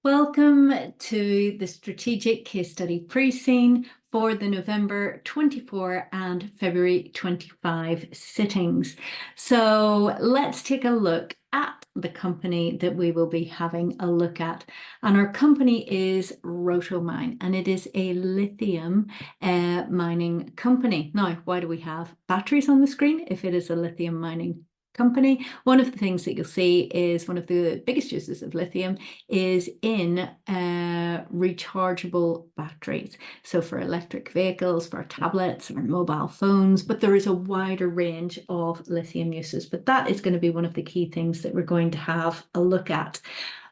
Welcome to the Strategic Case Study Pre-Scene for the November 24 and February 25 sittings. So let's take a look at the company that we will be having a look at. And our company is Rotomyne, and it is a lithium mining company. Now, why do we have batteries on the screen if it is a lithium mining company? One of the things that you'll see is one of the biggest uses of lithium is in rechargeable batteries. So for electric vehicles, for tablets, or mobile phones, but there is a wider range of lithium uses. But that is going to be one of the key things that we're going to have a look at.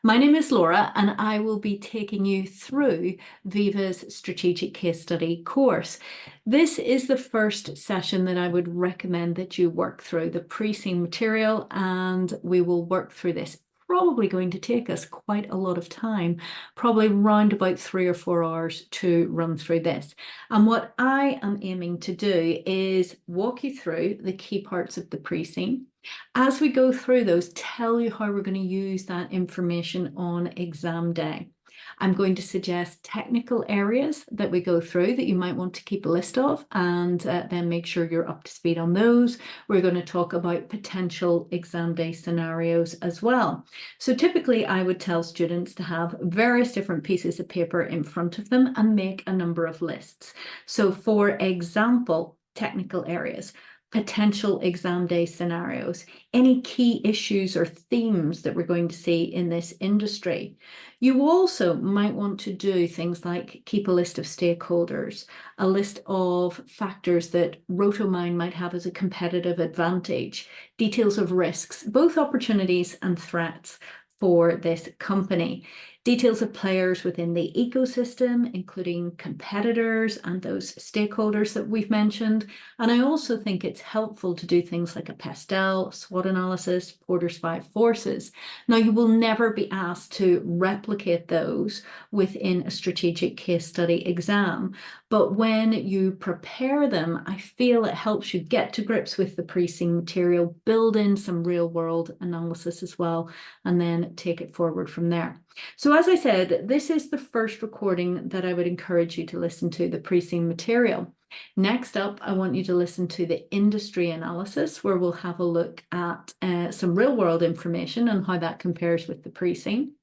My name is Laura, and I will be taking you through Viva's Strategic Case Study course. This is the first session that I would recommend that you work through the pre-scene material, and we will work through this. Probably going to take us quite a lot of time, probably round about 3 or 4 hours to run through this. And what I am aiming to do is walk you through the key parts of the pre-scene. As we go through those, tell you how we're going to use that information on exam day. I'm going to suggest technical areas that we go through that you might want to keep a list of, and then make sure you're up to speed on those. We're going to talk about potential exam day scenarios as well. So typically I would tell students to have various different pieces of paper in front of them and make a number of lists. So for example, technical areas, potential exam day scenarios, any key issues or themes that we're going to see in this industry. You also might want to do things like keep a list of stakeholders, a list of factors that Rotomyne might have as a competitive advantage, details of risks, both opportunities and threats for this company. Details of players within the ecosystem, including competitors and those stakeholders that we've mentioned. And I also think it's helpful to do things like a PESTEL, SWOT analysis, Porter's 5 forces. Now, you will never be asked to replicate those within a strategic case study exam, but when you prepare them, I feel it helps you get to grips with the pre-scene material, build in some real-world analysis as well, and then take it forward from there. So as I said, this is the first recording that I would encourage you to listen to, the pre-scene material. Next up, I want you to listen to the industry analysis, where we'll have a look at some real-world information and how that compares with the pre-scene.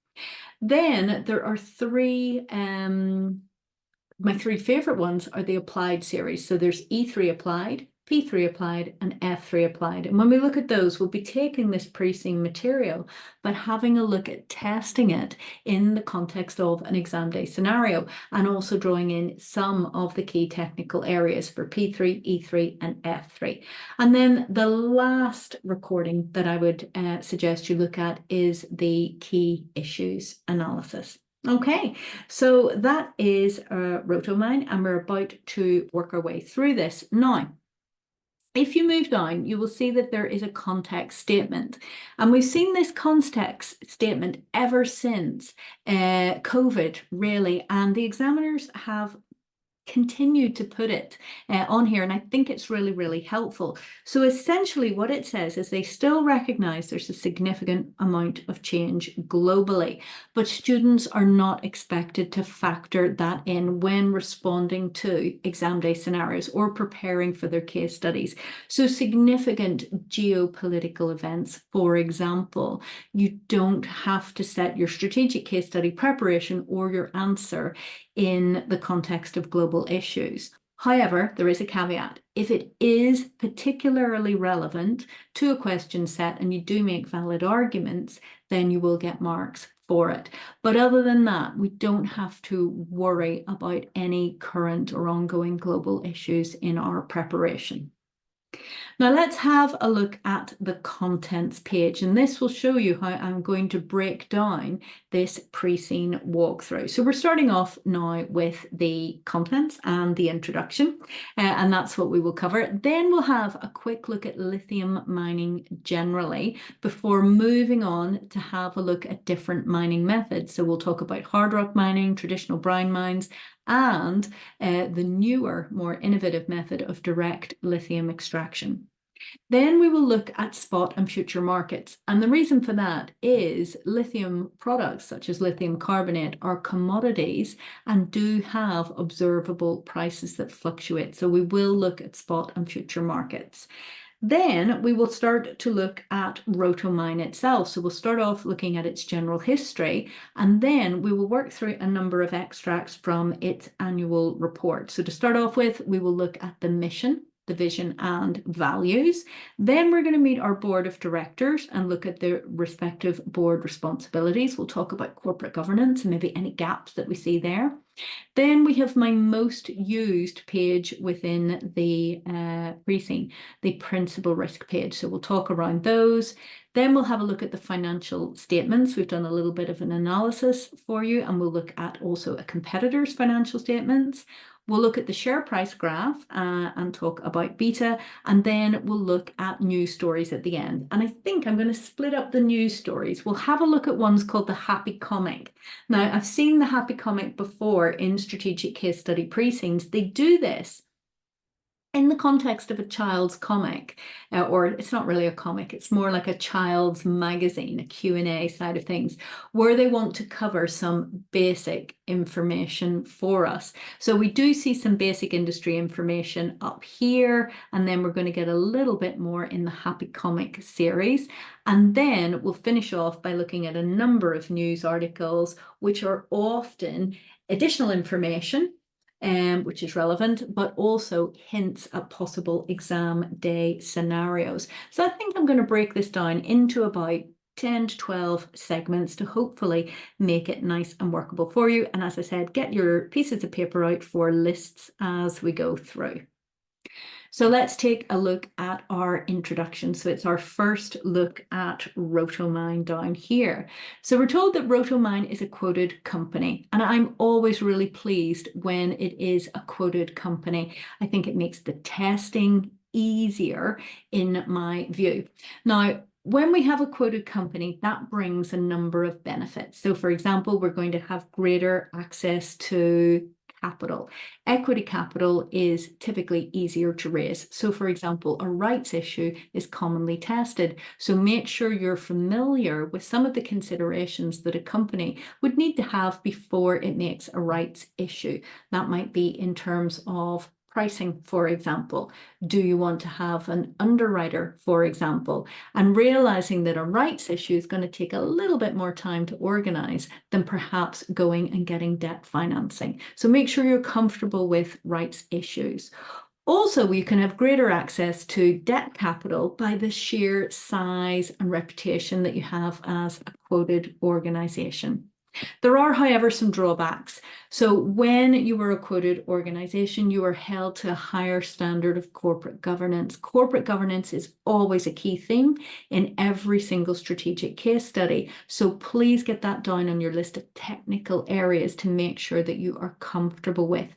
Then there are my 3 favorite ones are the applied series. So there's E3 applied, P3 applied, and F3 applied. And when we look at those, we'll be taking this pre-scene material, but having a look at testing it in the context of an exam day scenario, and also drawing in some of the key technical areas for P3, E3, and F3. And then the last recording that I would suggest you look at is the key issues analysis. Okay, so that is Rotomyne, and we're about to work our way through this. Now, if you move down, you will see that there is a context statement. And we've seen this context statement ever since COVID, really, and the examiners have continued to put it on here, and I think it's really, really helpful. So essentially what it says is they still recognize there's a significant amount of change globally, but students are not expected to factor that in when responding to exam day scenarios or preparing for their case studies. So significant geopolitical events, for example, you don't have to set your strategic case study preparation or your answer in the context of global issues. However, there is a caveat. If it is particularly relevant to a question set and you do make valid arguments, then you will get marks for it. But other than that, we don't have to worry about any current or ongoing global issues in our preparation. Now let's have a look at the contents page, and this will show you how I'm going to break down this pre-scene walkthrough. So we're starting off now with the contents and the introduction, and that's what we will cover. Then we'll have a quick look at lithium mining generally before moving on to have a look at different mining methods. So we'll talk about hard rock mining, traditional brine mines, and the newer, more innovative method of direct lithium extraction. Then we will look at spot and future markets. And the reason for that is lithium products such as lithium carbonate are commodities and do have observable prices that fluctuate. So we will look at spot and future markets. Then we will start to look at Rotomyne itself. So we'll start off looking at its general history, and then we will work through a number of extracts from its annual report. So to start off with, we will look at the mission, the vision and values. Then we're going to meet our board of directors and look at their respective board responsibilities. We'll talk about corporate governance and maybe any gaps that we see there. Then we have my most used page within the pre-scene, the principal risk page. So we'll talk around those. Then we'll have a look at the financial statements. We've done a little bit of an analysis for you, and we'll look at also a competitor's financial statements. We'll look at the share price graph and talk about beta, and then we'll look at news stories at the end. And I think I'm going to split up the news stories. We'll have a look at ones called the happy comic. Now, I've seen the happy comic before in strategic case study pre-scenes. They do this in the context of a child's comic, or it's not really a comic, it's more like a child's magazine, a Q&A side of things, where they want to cover some basic information for us. So we do see some basic industry information up here, and then we're going to get a little bit more in the happy comic series. And then we'll finish off by looking at a number of news articles, which are often additional information, which is relevant, but also hints at possible exam day scenarios. So I think I'm going to break this down into about 10 to 12 segments to hopefully make it nice and workable for you. And as I said, get your pieces of paper out for lists as we go through. So let's take a look at our introduction. So it's our first look at Rotomyne down here. So we're told that Rotomyne is a quoted company, and I'm always really pleased when it is a quoted company. I think it makes the testing easier in my view. Now, when we have a quoted company, that brings a number of benefits. So for example, we're going to have greater access to capital. Equity capital is typically easier to raise. So for example, a rights issue is commonly tested. So make sure you're familiar with some of the considerations that a company would need to have before it makes a rights issue. That might be in terms of pricing, for example. Do you want to have an underwriter, for example? And realizing that a rights issue is going to take a little bit more time to organize than perhaps going and getting debt financing. So make sure you're comfortable with rights issues. Also, you can have greater access to debt capital by the sheer size and reputation that you have as a quoted organization. There are, however, some drawbacks. So when you are a quoted organization, you are held to a higher standard of corporate governance. Corporate governance is always a key theme in every single strategic case study. So please get that down on your list of technical areas to make sure that you are comfortable with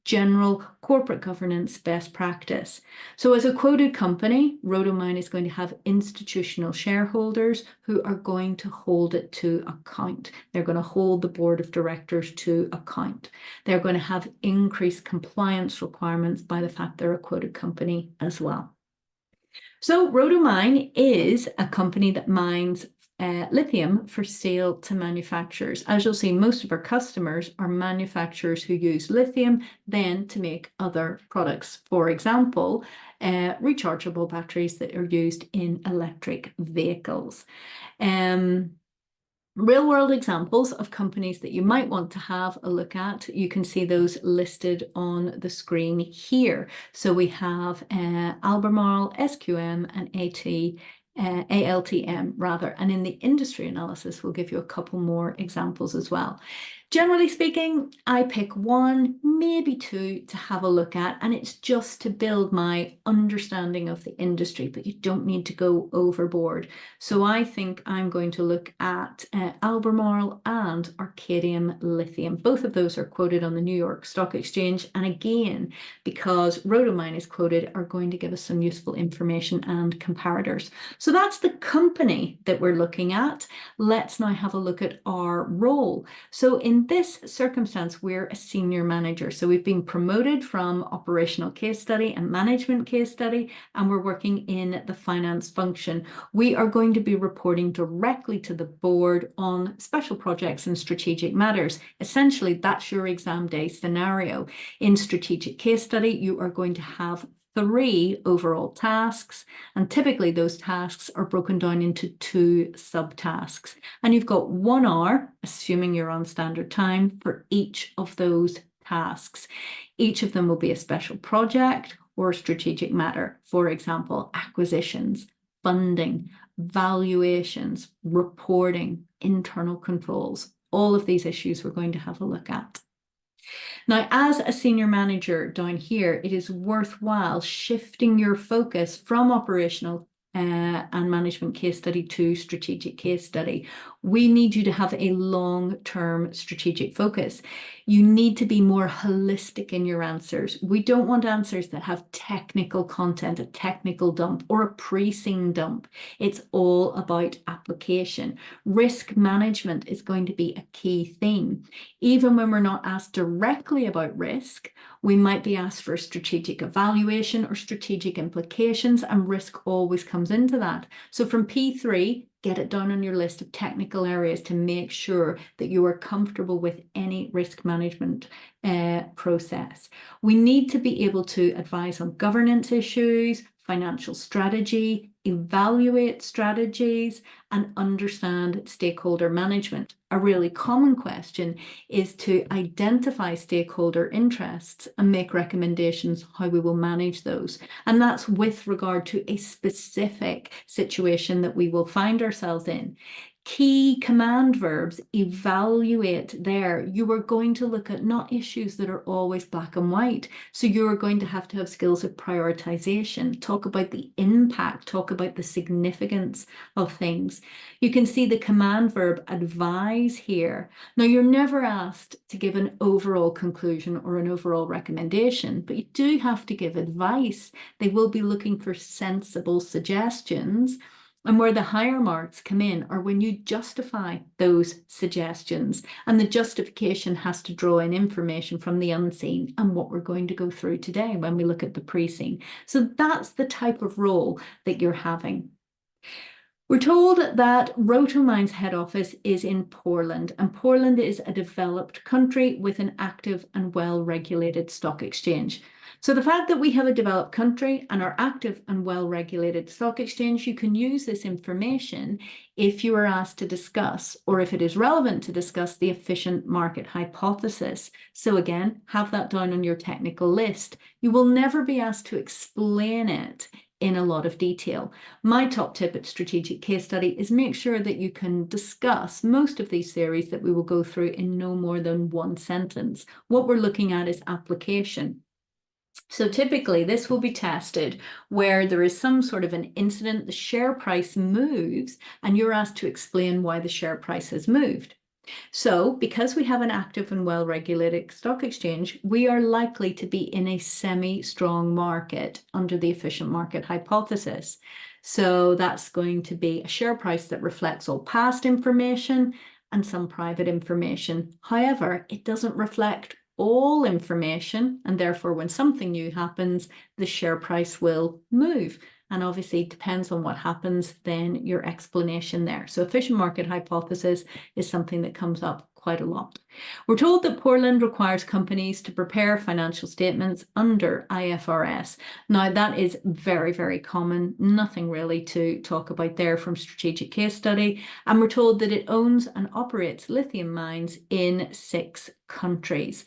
general corporate governance best practice. So as a quoted company, Rotomyne is going to have institutional shareholders who are going to hold it to account. They're going to hold the board of directors to account. They're going to have increased compliance requirements by the fact they're a quoted company as well. So Rotomyne is a company that mines lithium for sale to manufacturers. As you'll see, most of our customers are manufacturers who use lithium then to make other products. For example, rechargeable batteries that are used in electric vehicles. Real-world examples of companies that you might want to have a look at. You can see those listed on the screen here. So we have Albemarle, SQM, and ALTM rather, and in the industry analysis we'll give you a couple more examples as well. Generally speaking, I pick one, maybe two to have a look at, and it's just to build my understanding of the industry, but you don't need to go overboard. So I think I'm going to look at Albemarle and Arcadium Lithium. Both of those are quoted on the New York Stock Exchange, and again, because Rotomyne is quoted, are going to give us some useful information and comparators. So that's the company that we're looking at. Let's now have a look at our role. So in in this circumstance, we're a senior manager. So we've been promoted from operational case study and management case study, and we're working in the finance function. We are going to be reporting directly to the board on special projects and strategic matters. Essentially, that's your exam day scenario. In strategic case study, you are going to have 3 overall tasks, and typically those tasks are broken down into 2 subtasks, and you've got 1 hour, assuming you're on standard time, for each of those tasks. Each of them will be a special project or a strategic matter. For example, acquisitions, funding, valuations, reporting, internal controls. All of these issues we're going to have a look at. Now, as a senior manager down here, it is worthwhile shifting your focus from operational and management case study to strategic case study. We need you to have a long-term strategic focus. You need to be more holistic in your answers. We don't want answers that have technical content, a technical dump or a pre-seen dump. It's all about application. Risk management is going to be a key theme. Even when we're not asked directly about risk, we might be asked for strategic evaluation or strategic implications, and risk always comes into that. So from P3, get it down on your list of technical areas to make sure that you are comfortable with any risk management process. We need to be able to advise on governance issues, financial strategy, evaluate strategies, and understand stakeholder management. A really common question is to identify stakeholder interests and make recommendations how we will manage those. And that's with regard to a specific situation that we will find ourselves in. Key command verbs, evaluate there. You are going to look at not issues that are always black and white. So you're going to have skills of prioritization, talk about the impact, talk about the significance of things. You can see the command verb advise here. Now, you're never asked to give an overall conclusion or an overall recommendation, but you do have to give advice. They will be looking for sensible suggestions. And where the higher marks come in are when you justify those suggestions, and the justification has to draw in information from the unseen and what we're going to go through today when we look at the pre-seen. So that's the type of role that you're having. We're told that Rotomyne's head office is in Poland, and Poland is a developed country with an active and well-regulated stock exchange. So the fact that we have a developed country and are active and well-regulated stock exchange, you can use this information if you are asked to discuss, or if it is relevant to discuss, the efficient market hypothesis. So again, have that down on your technical list. You will never be asked to explain it in a lot of detail. My top tip at strategic case study is make sure that you can discuss most of these theories that we will go through in no more than 1 sentence. What we're looking at is application. So typically this will be tested where there is some sort of an incident, the share price moves, and you're asked to explain why the share price has moved. So because we have an active and well-regulated stock exchange, we are likely to be in a semi-strong market under the efficient market hypothesis. So that's going to be a share price that reflects all past information and some private information. However, it doesn't reflect all information, and therefore when something new happens, the share price will move. And obviously it depends on what happens, then your explanation there. So efficient market hypothesis is something that comes up quite a lot. We're told that Poland requires companies to prepare financial statements under IFRS. Now that is very, very common. Nothing really to talk about there from strategic case study. And we're told that it owns and operates lithium mines in 6 countries.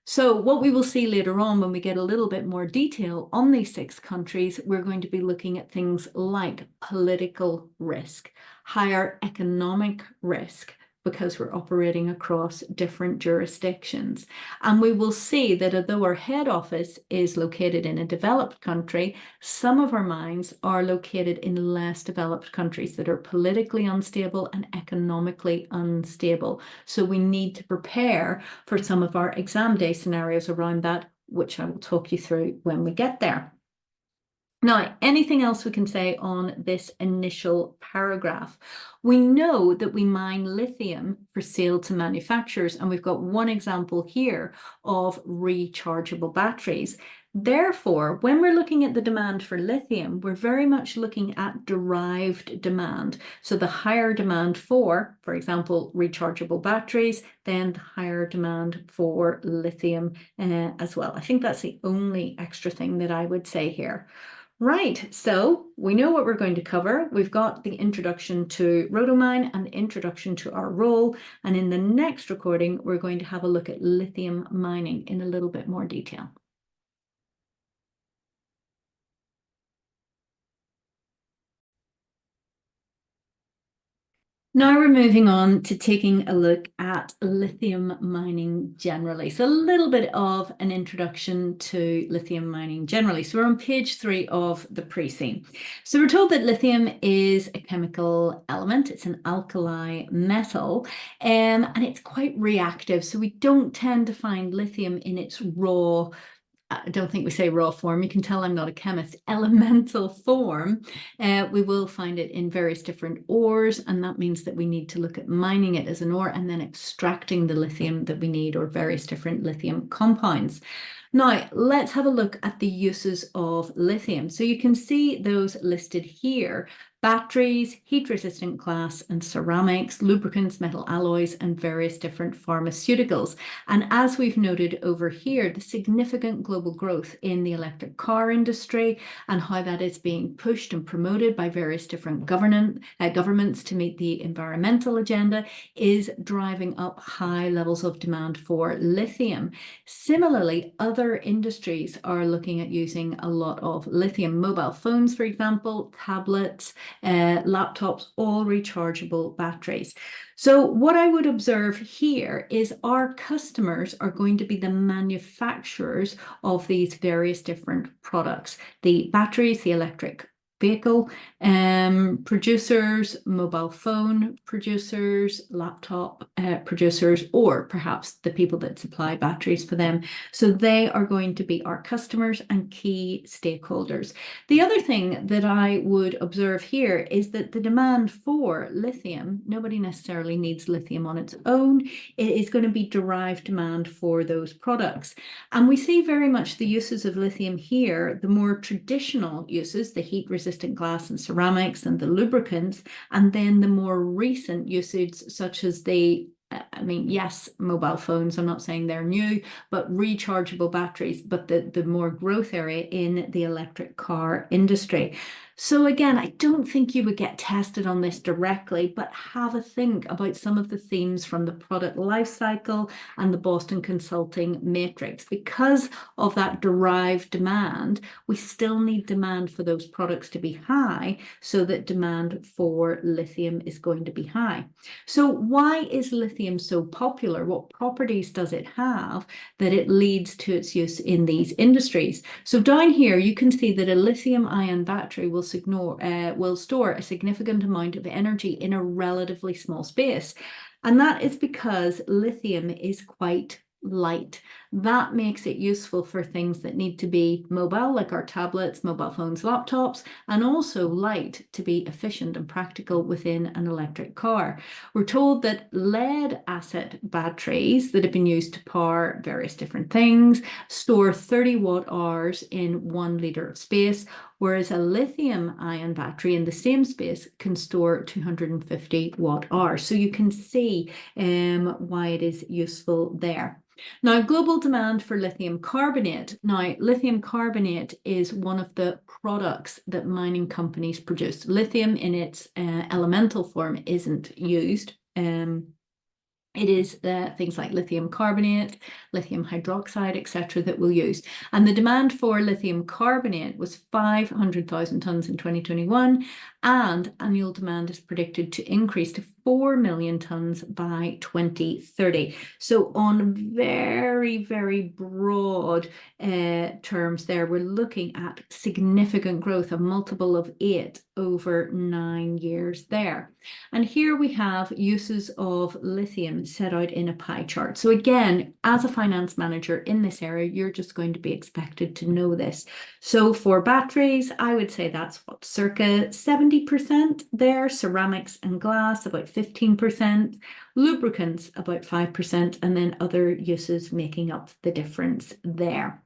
So what we will see later on when we get a little bit more detail on these 6 countries, we're going to be looking at things like political risk, higher economic risk, because we're operating across different jurisdictions. And we will see that although our head office is located in a developed country, some of our mines are located in less developed countries that are politically unstable and economically unstable. So we need to prepare for some of our exam day scenarios around that, which I will talk you through when we get there. Now, anything else we can say on this initial paragraph? We know that we mine lithium for sale to manufacturers, and we've got one example here of rechargeable batteries. Therefore, when we're looking at the demand for lithium, we're very much looking at derived demand. So the higher demand for example, rechargeable batteries, then the higher demand for lithium as well. I think that's the only extra thing that I would say here. Right, so we know what we're going to cover. We've got the introduction to Rotomyne and the introduction to our role. And in the next recording, we're going to have a look at lithium mining in a little bit more detail. Now we're moving on to taking a look at lithium mining generally. So a little bit of an introduction to lithium mining generally. So we're on page 3 of the pre-scene. So we're told that lithium is a chemical element. It's an alkali metal, and it's quite reactive. So we don't tend to find lithium in its raw, I don't think we say raw form. You can tell I'm not a chemist. Elemental form. We will find it in various different ores, and that means that we need to look at mining it as an ore and then extracting the lithium that we need, or various different lithium compounds. Now, let's have a look at the uses of lithium. So you can see those listed here: batteries, heat-resistant glass and ceramics, lubricants, metal alloys, and various different pharmaceuticals. And as we've noted over here, the significant global growth in the electric car industry and how that is being pushed and promoted by various different governments to meet the environmental agenda is driving up high levels of demand for lithium. Similarly, other industries are looking at using a lot of lithium. Mobile phones, for example, tablets, laptops, all rechargeable batteries. So what I would observe here is our customers are going to be the manufacturers of these various different products: the batteries, the electric vehicle producers, mobile phone producers, laptop producers, or perhaps the people that supply batteries for them. So they are going to be our customers and key stakeholders. The other thing that I would observe here is that the demand for lithium, nobody necessarily needs lithium on its own. It is going to be derived demand for those products. And we see very much the uses of lithium here, the more traditional uses, the heat-resistant glass and ceramics and the lubricants, and then the more recent usage such as yes, mobile phones, I'm not saying they're new, but rechargeable batteries, but the more growth area in the electric car industry. So again, I don't think you would get tested on this directly, but have a think about some of the themes from the product life cycle and the Boston Consulting Matrix. Because of that derived demand, we still need demand for those products to be high, so that demand for lithium is going to be high. So why is lithium so popular? What properties does it have that it leads to its use in these industries? So down here, you can see that a lithium-ion battery will store a significant amount of energy in a relatively small space. And that is because lithium is quite light. That makes it useful for things that need to be mobile, like our tablets, mobile phones, laptops, and also light to be efficient and practical within an electric car. We're told that lead acid batteries that have been used to power various different things store 30 watt-hours in 1 litre of space, whereas a lithium-ion battery in the same space can store 250 watt-hours. So you can see why it is useful there. Now, global demand for lithium carbonate. Now, lithium carbonate is one of the products that mining companies produce. Lithium in its elemental form isn't used. It is things like lithium carbonate, lithium hydroxide, etc., that we'll use. And the demand for lithium carbonate was 500,000 tonnes in 2021, and annual demand is predicted to increase to 4 million tons by 2030. So on very, very broad terms there, we're looking at significant growth, a multiple of 8 over 9 years there. And here we have uses of lithium set out in a pie chart. So again, as a finance manager in this area, you're just going to be expected to know this. So for batteries, I would say that's what, circa 70% there, ceramics and glass about 15%, lubricants about 5%, and then other uses making up the difference there.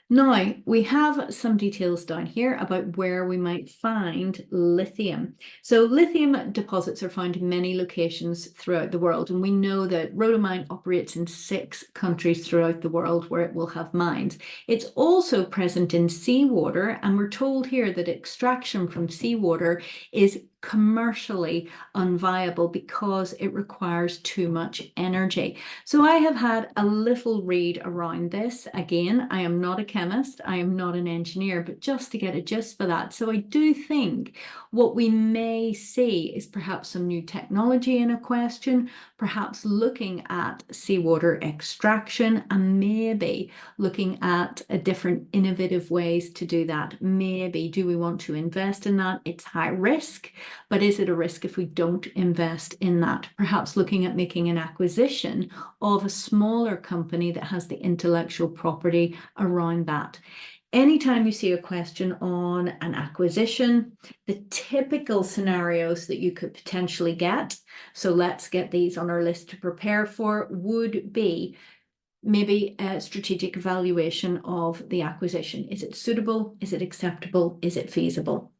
Now, we have some details down here about where we might find lithium. So lithium deposits are found in many locations throughout the world, and we know that Rotomyne operates in 6 countries throughout the world where it will have mines. It's also present in seawater, and we're told here that extraction from seawater is commercially unviable because it requires too much energy. So I have had a little read around this. Again, I am not a chemist, I am not an engineer, but just to get a gist for that. So I do think what we may see is perhaps some new technology in a question, perhaps looking at seawater extraction and maybe looking at different innovative ways to do that. Maybe do we want to invest in that? It's high risk. But is it a risk if we don't invest in that? Perhaps looking at making an acquisition of a smaller company that has the intellectual property around that. Anytime you see a question on an acquisition, the typical scenarios that you could potentially get, so let's get these on our list to prepare for, would be maybe a strategic evaluation of the acquisition. Is it suitable? Is it acceptable? Is it feasible?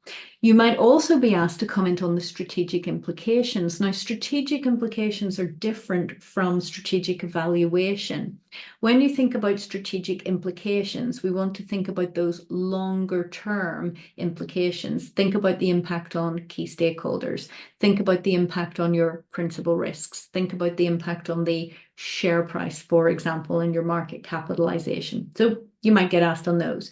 You might also be asked to comment on the strategic implications. Now, strategic implications are different from strategic evaluation. When you think about strategic implications, we want to think about those longer term implications. Think about the impact on key stakeholders. Think about the impact on your principal risks. Think about the impact on the share price, for example, and your market capitalization. So you might get asked on those.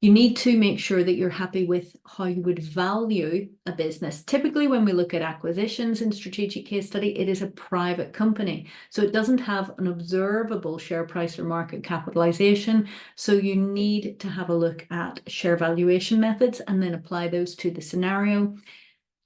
You need to make sure that you're happy with how you would value a business. Typically, when we look at acquisitions in strategic case study, it is a private company. So it doesn't have an observable share price or market capitalization. So you need to have a look at share valuation methods and then apply those to the scenario.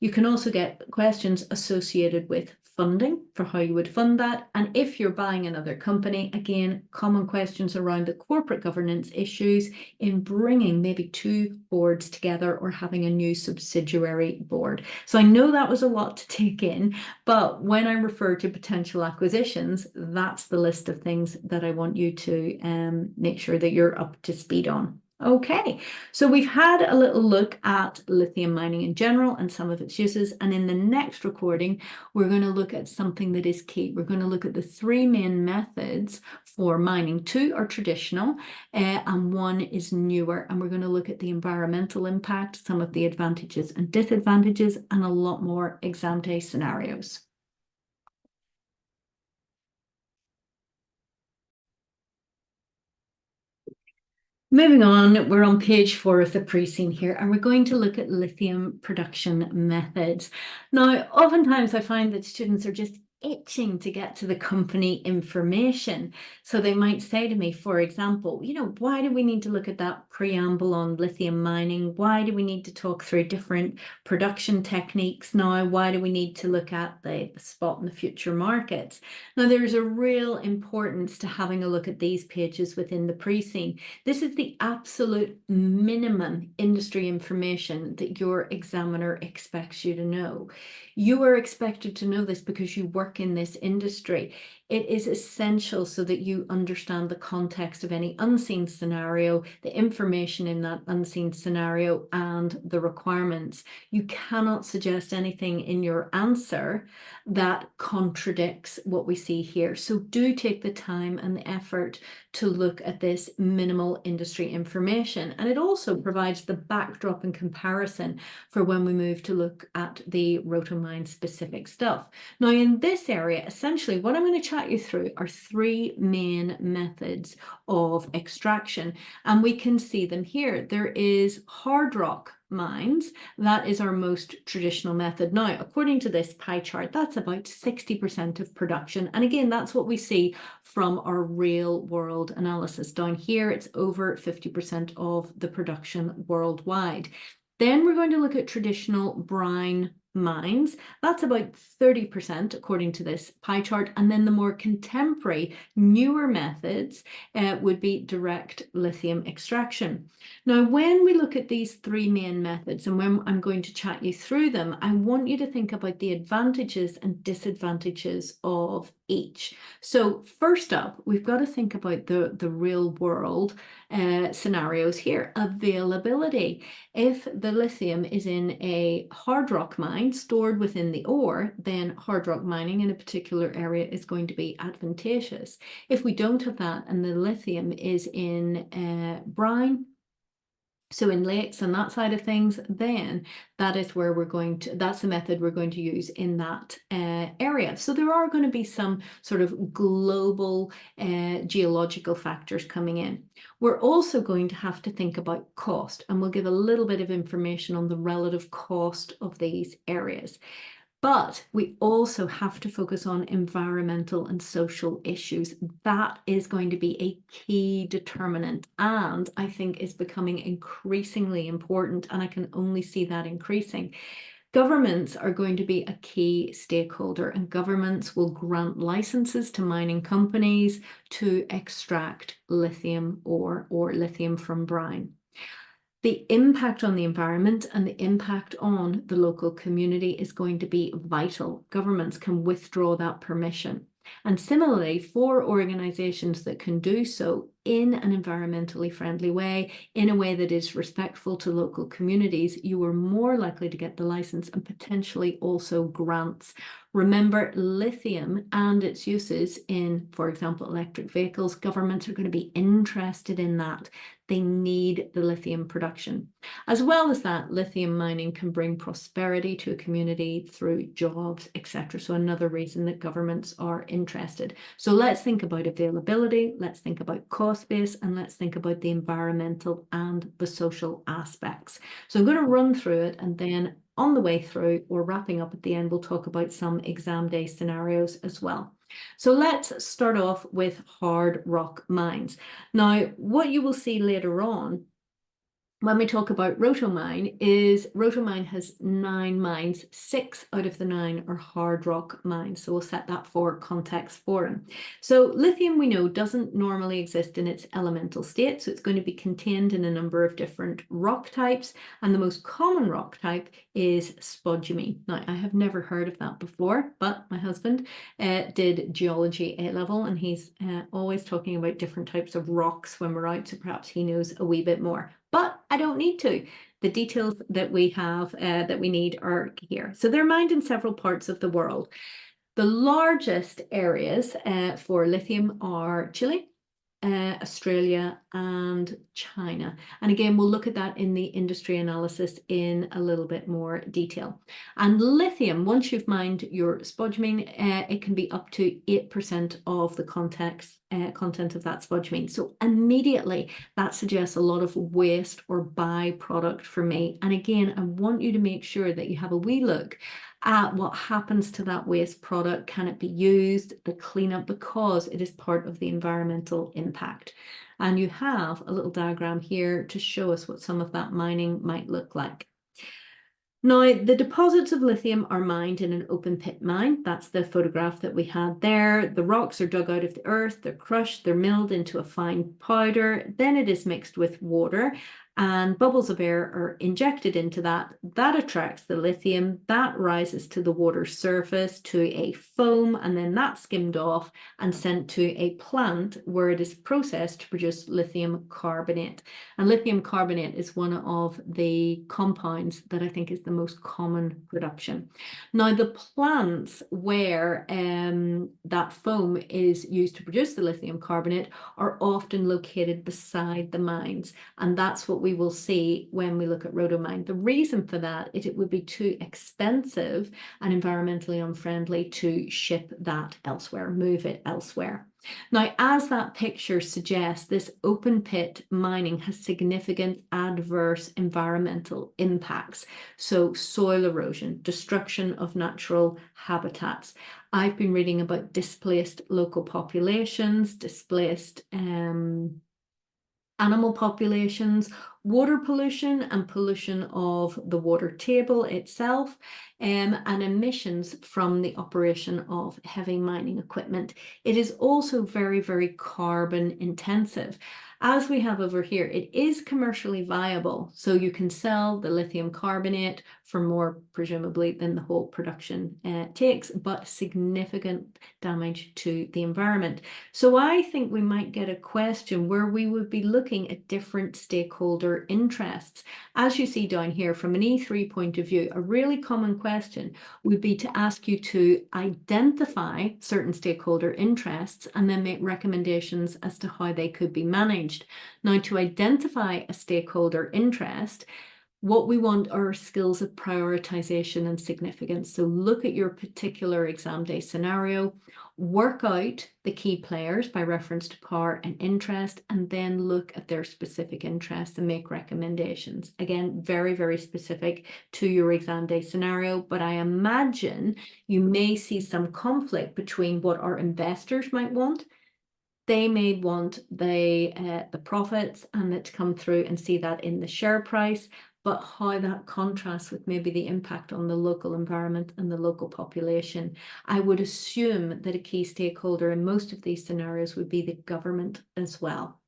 You can also get questions associated with funding for how you would fund that. And if you're buying another company, again, common questions around the corporate governance issues in bringing maybe 2 boards together or having a new subsidiary board. So I know that was a lot to take in, but when I refer to potential acquisitions, that's the list of things that I want you to make sure that you're up to speed on. Okay, so we've had a little look at lithium mining in general and some of its uses, and in the next recording, we're going to look at something that is key. We're going to look at the 3 main methods for mining. 2 are traditional and 1 is newer, and we're going to look at the environmental impact, some of the advantages and disadvantages, and a lot more ex-ante scenarios. Moving on, we're on page 4 of the pre-scene here, and we're going to look at lithium production methods. Now, oftentimes I find that students are just itching to get to the company information. So they might say to me, for example, why do we need to look at that preamble on lithium mining? Why do we need to talk through different production techniques now? Why do we need to look at the spot and the future markets? Now, there's a real importance to having a look at these pages within the pre-scene. This is the absolute minimum industry information that your examiner expects you to know. You are expected to know this because you work in this industry. It is essential so that you understand the context of any unseen scenario, the information in that unseen scenario, and the requirements. You cannot suggest anything in your answer that contradicts what we see here. So do take the time and the effort to look at this minimal industry information. And it also provides the backdrop and comparison for when we move to look at the Rotomyne specific stuff. Now, in this area, essentially what I'm going to chat chat you through are three main methods of extraction, and we can see them here. There is hard rock mines. That is our most traditional method. Now, according to this pie chart, that's about 60% of production. And again, that's what we see from our real world analysis. Down here, it's over 50% of the production worldwide. Then we're going to look at traditional brine mines. That's about 30% according to this pie chart. And then the more contemporary, newer methods would be direct lithium extraction. Now, when we look at these three main methods, and when I'm going to chat you through them, I want you to think about the advantages and disadvantages of each. So first up, we've got to think about the real world scenarios here. Availability. If the lithium is in a hard rock mine stored within the ore, then hard rock mining in a particular area is going to be advantageous. If we don't have that and the lithium is in brine, so in lakes and that side of things, then that is where that's the method we're going to use in that area. So there are going to be some sort of global geological factors coming in. We're also going to have to think about cost, and we'll give a little bit of information on the relative cost of these areas. But we also have to focus on environmental and social issues. That is going to be a key determinant, and I think is becoming increasingly important, and I can only see that increasing. Governments are going to be a key stakeholder, and governments will grant licenses to mining companies to extract lithium or lithium from brine. The impact on the environment and the impact on the local community is going to be vital. Governments can withdraw that permission. And similarly, for organizations that can do so in an environmentally friendly way, in a way that is respectful to local communities, you are more likely to get the license and potentially also grants. Remember, lithium and its uses in, for example, electric vehicles, governments are going to be interested in that. They need the lithium production. As well as that, lithium mining can bring prosperity to a community through jobs, etc. So another reason that governments are interested. So let's think about availability, let's think about cost base, and let's think about the environmental and the social aspects. So I'm going to run through it, and then on the way through, or wrapping up at the end, we'll talk about some exam day scenarios as well. So let's start off with hard rock mines. Now, what you will see later on when we talk about Rotomyne is Rotomyne has 9 mines. 6 out of the 9 are hard rock mines. So we'll set that for context for them. So lithium, we know, doesn't normally exist in its elemental state. So it's going to be contained in a number of different rock types. And the most common rock type is spodumene. Now, I have never heard of that before, but my husband did geology A-level, and he's always talking about different types of rocks when we're out. So perhaps he knows a wee bit more. But I don't need to. The details that we have that we need are here. So they're mined in several parts of the world. The largest areas for lithium are Chile, Australia, and China. And again, we'll look at that in the industry analysis in a little bit more detail. And lithium, once you've mined your spodumene, it can be up to 8% of the content of that spodumene. So immediately that suggests a lot of waste or byproduct for me. And again, I want you to make sure that you have a wee look at what happens to that waste product. Can it be used, the cleanup, because it is part of the environmental impact. And you have a little diagram here to show us what some of that mining might look like. Now, the deposits of lithium are mined in an open pit mine. That's the photograph that we had there. The rocks are dug out of the earth, they're crushed, they're milled into a fine powder, then it is mixed with water, and bubbles of air are injected into that. That attracts the lithium, that rises to the water surface to a foam, and then that's skimmed off and sent to a plant where it is processed to produce lithium carbonate. And lithium carbonate is one of the compounds that I think is the most common production. Now, the plants where that foam is used to produce the lithium carbonate are often located beside the mines, and that's what what we will see when we look at Rotomyne. The reason for that is it would be too expensive and environmentally unfriendly to ship that elsewhere, move it elsewhere. Now, as that picture suggests, this open pit mining has significant adverse environmental impacts. So soil erosion, destruction of natural habitats. I've been reading about displaced local populations, displaced animal populations, water pollution and pollution of the water table itself, and emissions from the operation of heavy mining equipment. It is also very, very carbon intensive. As we have over here, it is commercially viable, so you can sell the lithium carbonate for more, presumably, than the whole production takes, but significant damage to the environment. So I think we might get a question where we would be looking at different stakeholder interests. As you see down here, from an E3 point of view, a really common question would be to ask you to identify certain stakeholder interests and then make recommendations as to how they could be managed. Now, to identify a stakeholder interest, what we want are skills of prioritization and significance. So look at your particular exam day scenario, work out the key players by reference to power and interest, and then look at their specific interests and make recommendations. Again, very, very specific to your exam day scenario, but I imagine you may see some conflict between what our investors might want. They may want the profits and that to come through and see that in the share price, but how that contrasts with maybe the impact on the local environment and the local population. I would assume that a key stakeholder in most of these scenarios would be the government as well.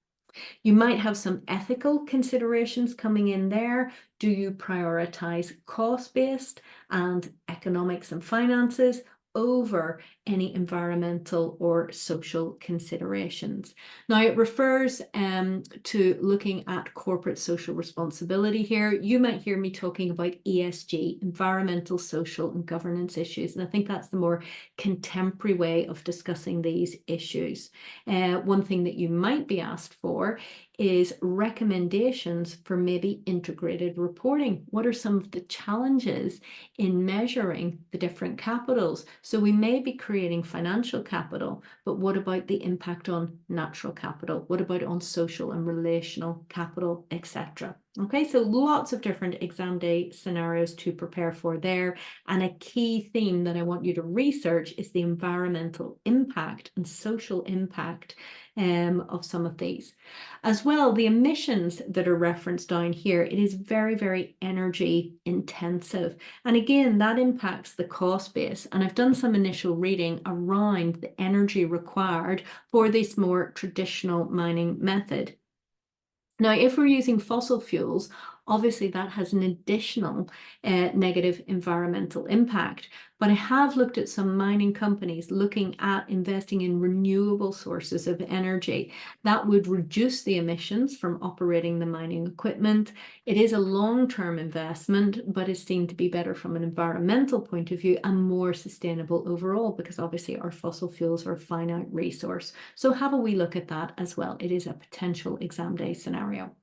You might have some ethical considerations coming in there. Do you prioritize cost-based and economics and finances over any environmental or social considerations? Now, it refers to looking at corporate social responsibility here. You might hear me talking about ESG, environmental, social, and governance issues, and I think that's the more contemporary way of discussing these issues. One thing that you might be asked for is recommendations for maybe integrated reporting. What are some of the challenges in measuring the different capitals? So we may be creating financial capital, but what about the impact on natural capital? What about on social and relational capital, etc.? Okay, so lots of different exam day scenarios to prepare for there. And a key theme that I want you to research is the environmental impact and social impact of some of these. As well, the emissions that are referenced down here, it is very, very energy intensive. And again, that impacts the cost base. And I've done some initial reading around the energy required for this more traditional mining method. Now, if we're using fossil fuels, obviously that has an additional negative environmental impact. But I have looked at some mining companies looking at investing in renewable sources of energy that would reduce the emissions from operating the mining equipment. It is a long-term investment, but is seen to be better from an environmental point of view and more sustainable overall, because obviously our fossil fuels are a finite resource. So have a wee look at that as well. It is a potential exam day scenario.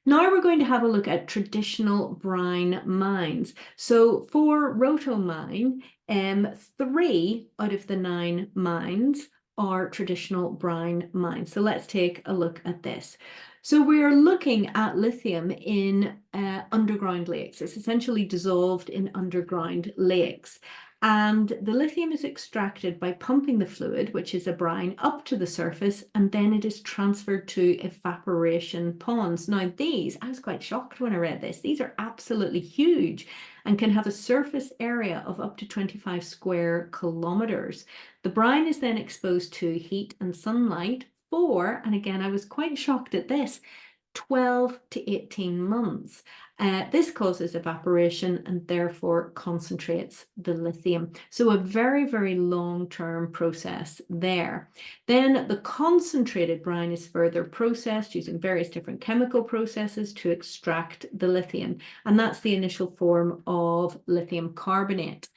Now we're going to have a look at traditional brine mines. So for Rotomyne, 3 out of the 9 mines are traditional brine mines. So let's take a look at this. So we are looking at lithium in underground lakes. It's essentially dissolved in underground lakes. And the lithium is extracted by pumping the fluid, which is a brine, up to the surface, and then it is transferred to evaporation ponds. Now these, I was quite shocked when I read this, these are absolutely huge and can have a surface area of up to 25 square kilometers. The brine is then exposed to heat and sunlight for, and again, I was quite shocked at this, 12 to 18 months. This causes evaporation and therefore concentrates the lithium. So a very, very long-term process there. Then the concentrated brine is further processed using various different chemical processes to extract the lithium. And that's the initial form of lithium carbonate.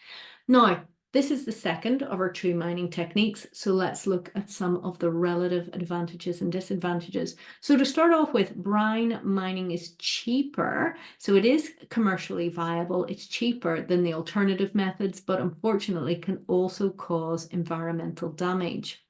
Now, This is the second of our two mining techniques, so let's look at some of the relative advantages and disadvantages. So to start off with, brine mining is cheaper, so it is commercially viable. It's cheaper than the alternative methods, but unfortunately can also cause environmental damage.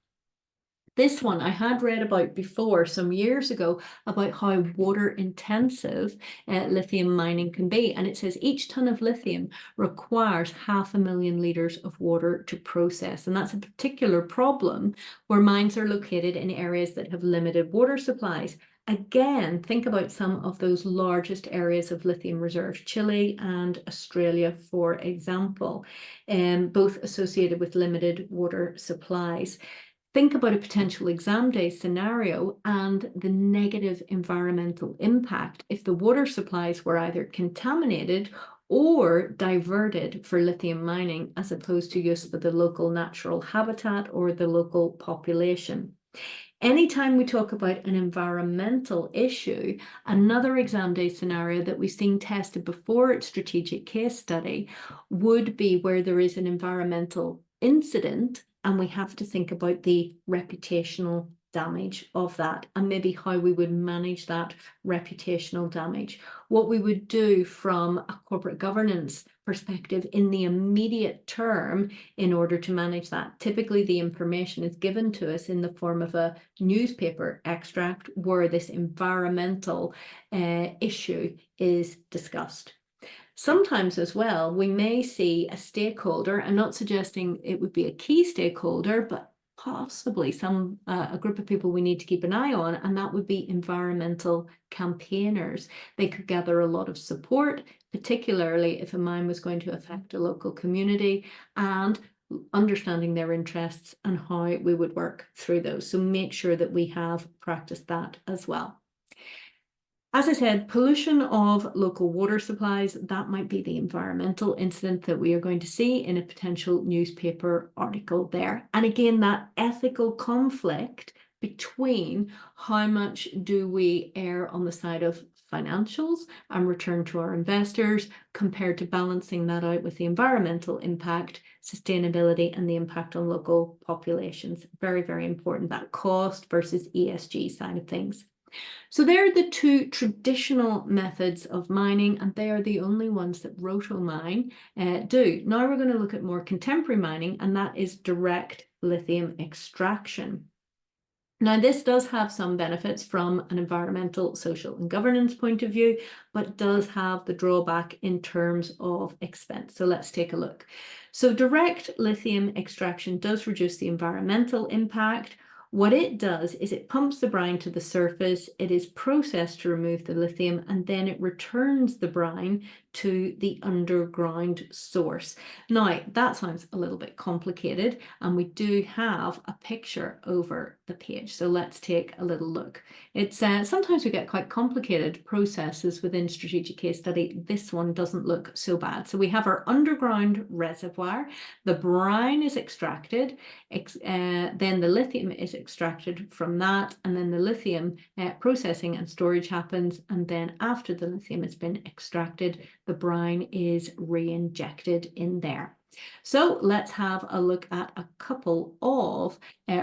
This one I had read about before some years ago about how water intensive lithium mining can be. And it says each ton of lithium requires 500,000 litres of water to process. And that's a particular problem where mines are located in areas that have limited water supplies. Again, think about some of those largest areas of lithium reserves, Chile and Australia, for example, both associated with limited water supplies. Think about a potential exam day scenario and the negative environmental impact if the water supplies were either contaminated or diverted for lithium mining as opposed to use for the local natural habitat or the local population. Anytime we talk about an environmental issue, another exam day scenario that we've seen tested before at strategic case study would be where there is an environmental incident and we have to think about the reputational damage of that and maybe how we would manage that reputational damage. What we would do from a corporate governance perspective in the immediate term in order to manage that. Typically, the information is given to us in the form of a newspaper extract where this environmental issue is discussed. Sometimes as well, we may see a stakeholder, and not suggesting it would be a key stakeholder, but possibly a group of people we need to keep an eye on, and that would be environmental campaigners. They could gather a lot of support, particularly if a mine was going to affect a local community, and understanding their interests and how we would work through those. So make sure that we have practiced that as well. As I said, pollution of local water supplies, that might be the environmental incident that we are going to see in a potential newspaper article there. And again, that ethical conflict between how much do we err on the side of financials and return to our investors compared to balancing that out with the environmental impact, sustainability, and the impact on local populations. Very, very important, that cost versus ESG side of things. So they're the two traditional methods of mining, and they are the only ones that Rotomyne do. Now we're going to look at more contemporary mining, and that is direct lithium extraction. Now, this does have some benefits from an environmental, social, and governance point of view, but does have the drawback in terms of expense. So let's take a look. So direct lithium extraction does reduce the environmental impact. What it does is it pumps the brine to the surface, it is processed to remove the lithium, and then it returns the brine to the underground source. Now, that sounds a little bit complicated, and we do have a picture over the page. So let's take a little look. It's sometimes we get quite complicated processes within strategic case study. This one doesn't look so bad. So we have our underground reservoir, the brine is extracted, then the lithium is extracted from that, and then the lithium processing and storage happens, and then after the lithium has been extracted, the brine is re-injected in there. So let's have a look at a couple of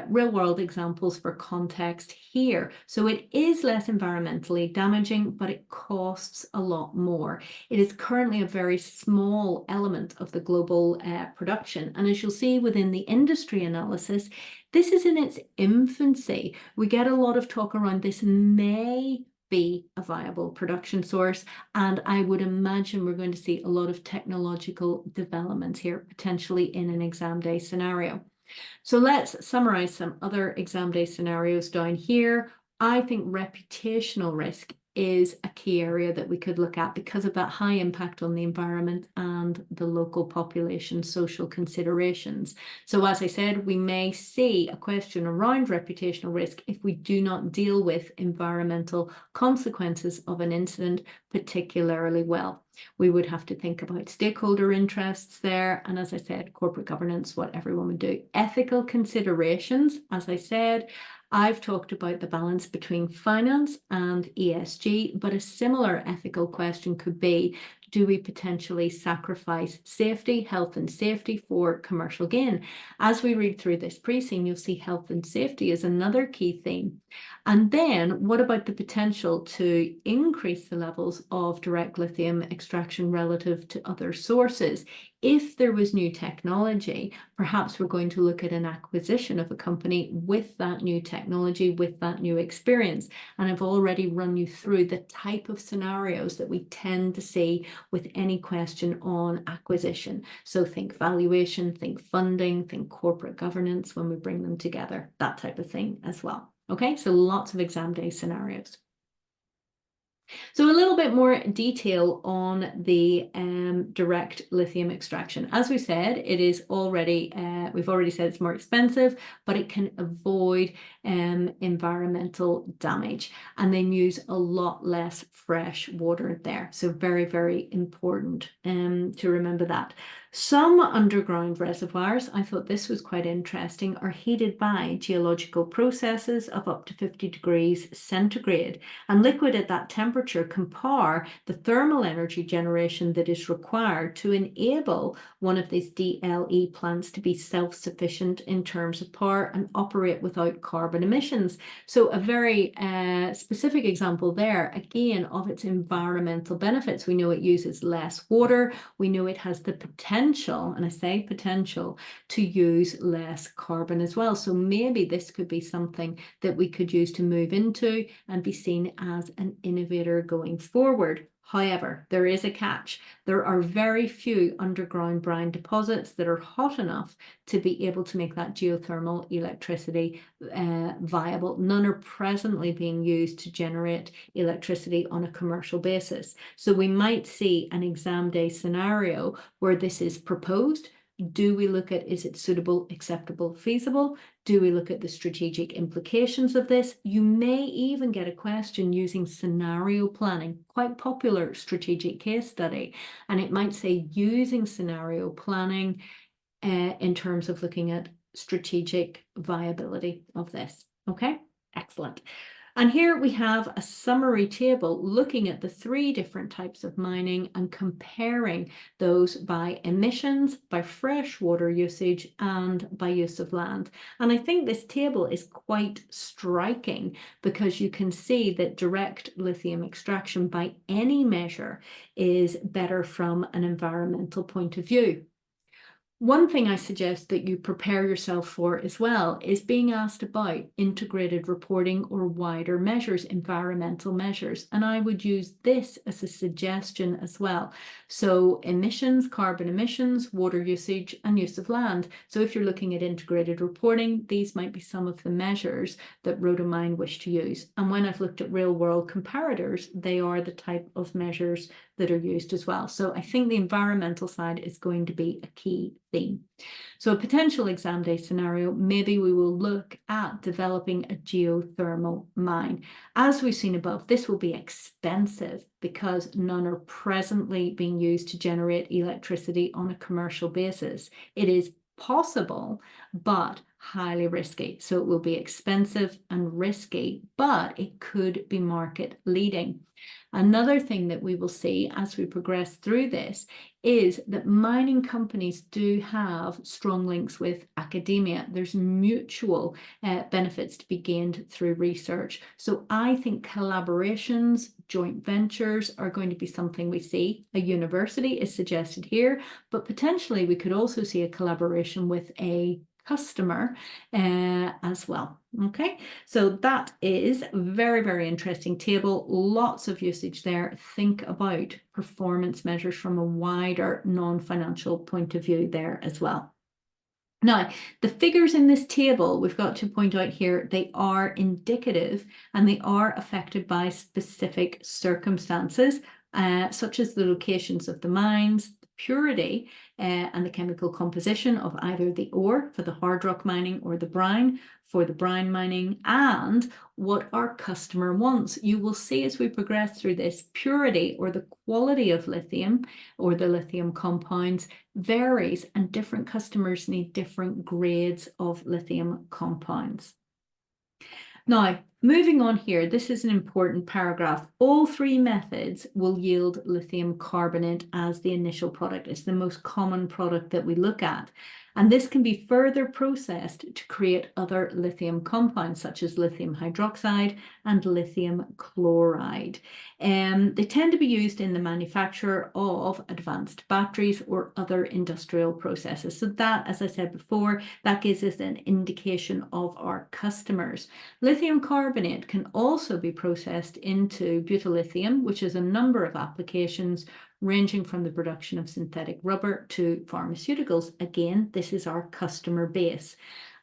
real-world examples for context here. So it is less environmentally damaging, but it costs a lot more. It is currently a very small element of the global production. And as you'll see within the industry analysis, this is in its infancy. We get a lot of talk around this may be a viable production source, and I would imagine we're going to see a lot of technological developments here, potentially in an exam day scenario. So let's summarize some other exam day scenarios down here. I think reputational risk is a key area that we could look at because of that high impact on the environment and the local population social considerations. So as I said, we may see a question around reputational risk if we do not deal with environmental consequences of an incident particularly well. We would have to think about stakeholder interests there. And as I said, corporate governance, what everyone would do. Ethical considerations, as I said, I've talked about the balance between finance and ESG, but a similar ethical question could be, Do we potentially sacrifice safety, health and safety for commercial gain? As we read through this pre-scene, you'll see health and safety is another key theme. And then what about the potential to increase the levels of direct lithium extraction relative to other sources? If there was new technology, perhaps we're going to look at an acquisition of a company with that new technology, with that new experience. And I've already run you through the type of scenarios that we tend to see with any question on acquisition. So think valuation, think funding, think corporate governance when we bring them together, that type of thing as well. Okay, so lots of exam day scenarios. So a little bit more detail on the direct lithium extraction. As we said, it is already, we've already said it's more expensive, but it can avoid environmental damage, and they use a lot less fresh water there. So very, very important to remember that. Some underground reservoirs, I thought this was quite interesting, are heated by geological processes of up to 50 degrees centigrade, and liquid at that temperature can power the thermal energy generation that is required to enable one of these DLE plants to be self-sufficient in terms of power and operate without carbon emissions. So a very specific example there, again, of its environmental benefits. We know it uses less water. We know it has the potential, and I say potential, to use less carbon as well. So maybe this could be something that we could use to move into and be seen as an innovator going forward. However, there is a catch. There are very few underground brine deposits that are hot enough to be able to make that geothermal electricity viable. None are presently being used to generate electricity on a commercial basis. So we might see an exam day scenario where this is proposed. Do we look at, is it suitable, acceptable, feasible? Do we look at the strategic implications of this? You may even get a question using scenario planning, quite popular strategic case study. And it might say using scenario planning in terms of looking at strategic viability of this. Okay, excellent. And here we have a summary table looking at the 3 different types of mining and comparing those by emissions, by freshwater usage, and by use of land. And I think this table is quite striking because you can see that direct lithium extraction by any measure is better from an environmental point of view. One thing I suggest that you prepare yourself for as well is being asked about integrated reporting or wider measures, environmental measures. And I would use this as a suggestion as well. So emissions, carbon emissions, water usage, and use of land. So if you're looking at integrated reporting, these might be some of the measures that Rotomyne wish to use. And when I've looked at real world comparators, they are the type of measures that are used as well. So I think the environmental side is going to be a key theme. So a potential exam day scenario, maybe we will look at developing a geothermal mine. As we've seen above, this will be expensive because none are presently being used to generate electricity on a commercial basis. It is possible, but highly risky. So it will be expensive and risky, but it could be market leading. Another thing that we will see as we progress through this is that mining companies do have strong links with academia. There's mutual benefits to be gained through research. So I think collaborations, joint ventures are going to be something we see. A university is suggested here, but potentially we could also see a collaboration with a customer as well. Okay, so that is very, very interesting table. Lots of usage there. Think about performance measures from a wider non-financial point of view there as well. Now, the figures in this table, we've got to point out here, they are indicative and they are affected by specific circumstances, such as the locations of the mines, the purity and the chemical composition of either the ore for the hard rock mining or the brine for the brine mining, and what our customer wants. You will see as we progress through this, purity or the quality of lithium or the lithium compounds varies, and different customers need different grades of lithium compounds. Now, Moving on here, this is an important paragraph. All three methods will yield lithium carbonate as the initial product. It's the most common product that we look at. And this can be further processed to create other lithium compounds, such as lithium hydroxide and lithium chloride. They tend to be used in the manufacture of advanced batteries or other industrial processes. So that, as I said before, that gives us an indication of our customers. Lithium carbonate can also be processed into butyllithium, which is a number of applications ranging from the production of synthetic rubber to pharmaceuticals. Again, this is our customer base.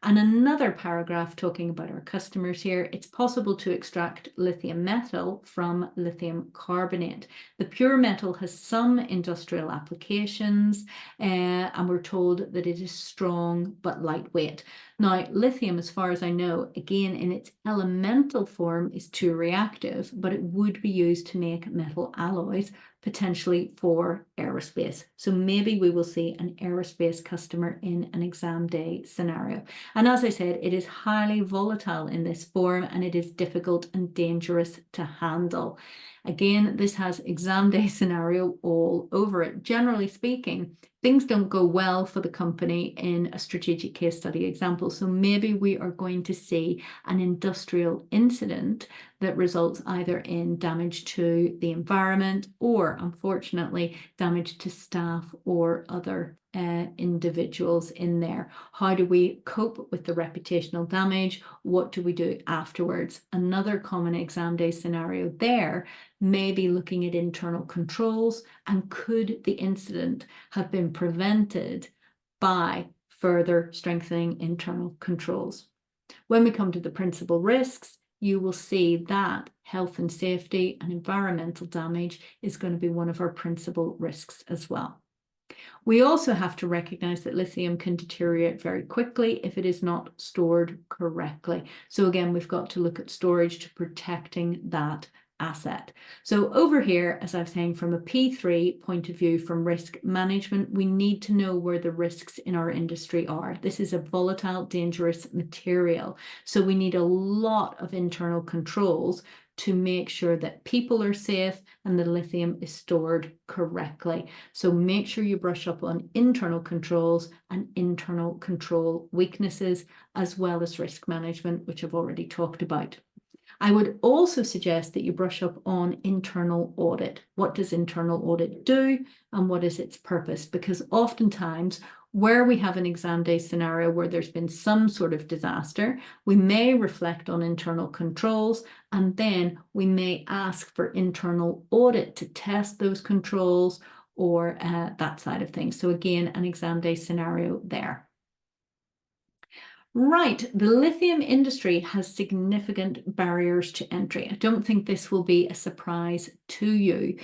And another paragraph talking about our customers here, it's possible to extract lithium metal from lithium carbonate. The pure metal has some industrial applications, and we're told that it is strong but lightweight. Now, lithium, as far as I know, again, in its elemental form is too reactive, but it would be used to make metal alloys, potentially for aerospace. So maybe we will see an aerospace customer in an exam day scenario. And as I said, it is highly volatile in this form and it is difficult and dangerous to handle. Again, this has exam day scenario all over it. Generally speaking, things don't go well for the company in a strategic case study example. So maybe we are going to see an industrial incident that results either in damage to the environment or, unfortunately, damage to staff or other individuals in there. How do we cope with the reputational damage? What do we do afterwards? Another common exam day scenario there may be looking at internal controls, and could the incident have been prevented by further strengthening internal controls? When we come to the principal risks, you will see that health and safety and environmental damage is going to be one of our principal risks as well. We also have to recognize that lithium can deteriorate very quickly if it is not stored correctly. So again, we've got to look at storage to protecting that asset. So over here, as I was saying, from a P3 point of view, from risk management, we need to know where the risks in our industry are. This is a volatile, dangerous material. So we need a lot of internal controls to make sure that people are safe and the lithium is stored correctly. So make sure you brush up on internal controls and internal control weaknesses, as well as risk management, which I've already talked about. I would also suggest that you brush up on internal audit. What does internal audit do and what is its purpose? Because oftentimes where we have an exam day scenario where there's been some sort of disaster, we may reflect on internal controls, and then we may ask for internal audit to test those controls or that side of things. So again, an exam day scenario there. Right, the lithium industry has significant barriers to entry. I don't think this will be a surprise to you.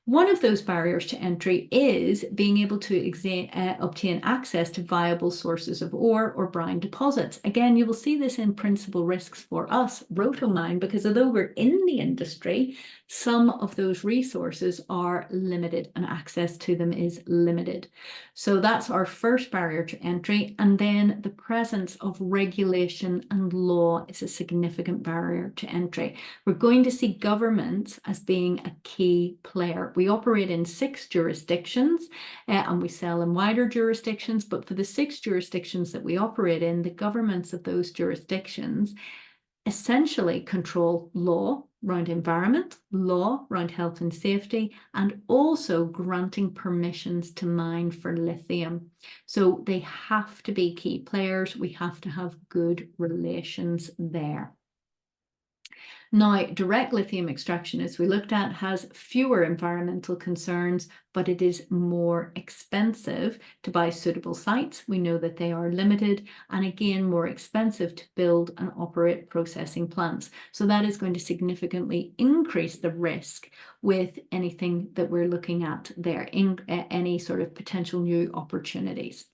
One of those barriers to entry is being able to obtain access to viable sources of ore or brine deposits. Again, you will see this in principal risks for us, Rotomyne, because although we're in the industry, some of those resources are limited and access to them is limited. So that's our first barrier to entry. And then the presence of regulation and law is a significant barrier to entry. We're going to see governments as being a key player. We operate in 6 jurisdictions and we sell in wider jurisdictions, but for the 6 jurisdictions that we operate in, the governments of those jurisdictions essentially control law around environment, law around health and safety, and also granting permissions to mine for lithium. So they have to be key players. We have to have good relations there. Now, direct lithium extraction, as we looked at, has fewer environmental concerns, but it is more expensive to buy suitable sites. We know that they are limited, and again, more expensive to build and operate processing plants. So that is going to significantly increase the risk with anything that we're looking at there, in any sort of potential new opportunities.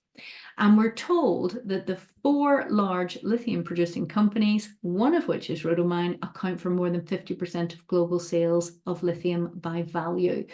And we're told that the 4 large lithium producing companies, one of which is Rotomyne, account for more than 50% of global sales of lithium by value.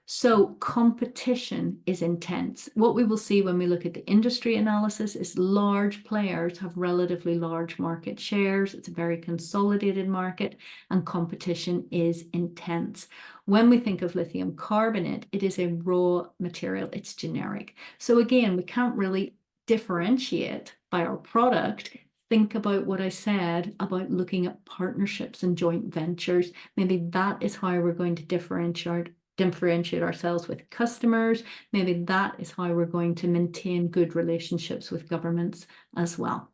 So competition is intense. What we will see when we look at the industry analysis is large players have relatively large market shares. It's a very consolidated market and competition is intense. When we think of lithium carbonate, it is a raw material. It's generic. So again, we can't really differentiate by our product. Think about what I said about looking at partnerships and joint ventures. Maybe that is how we're going to differentiate ourselves with customers. Maybe that is how we're going to maintain good relationships with governments as well.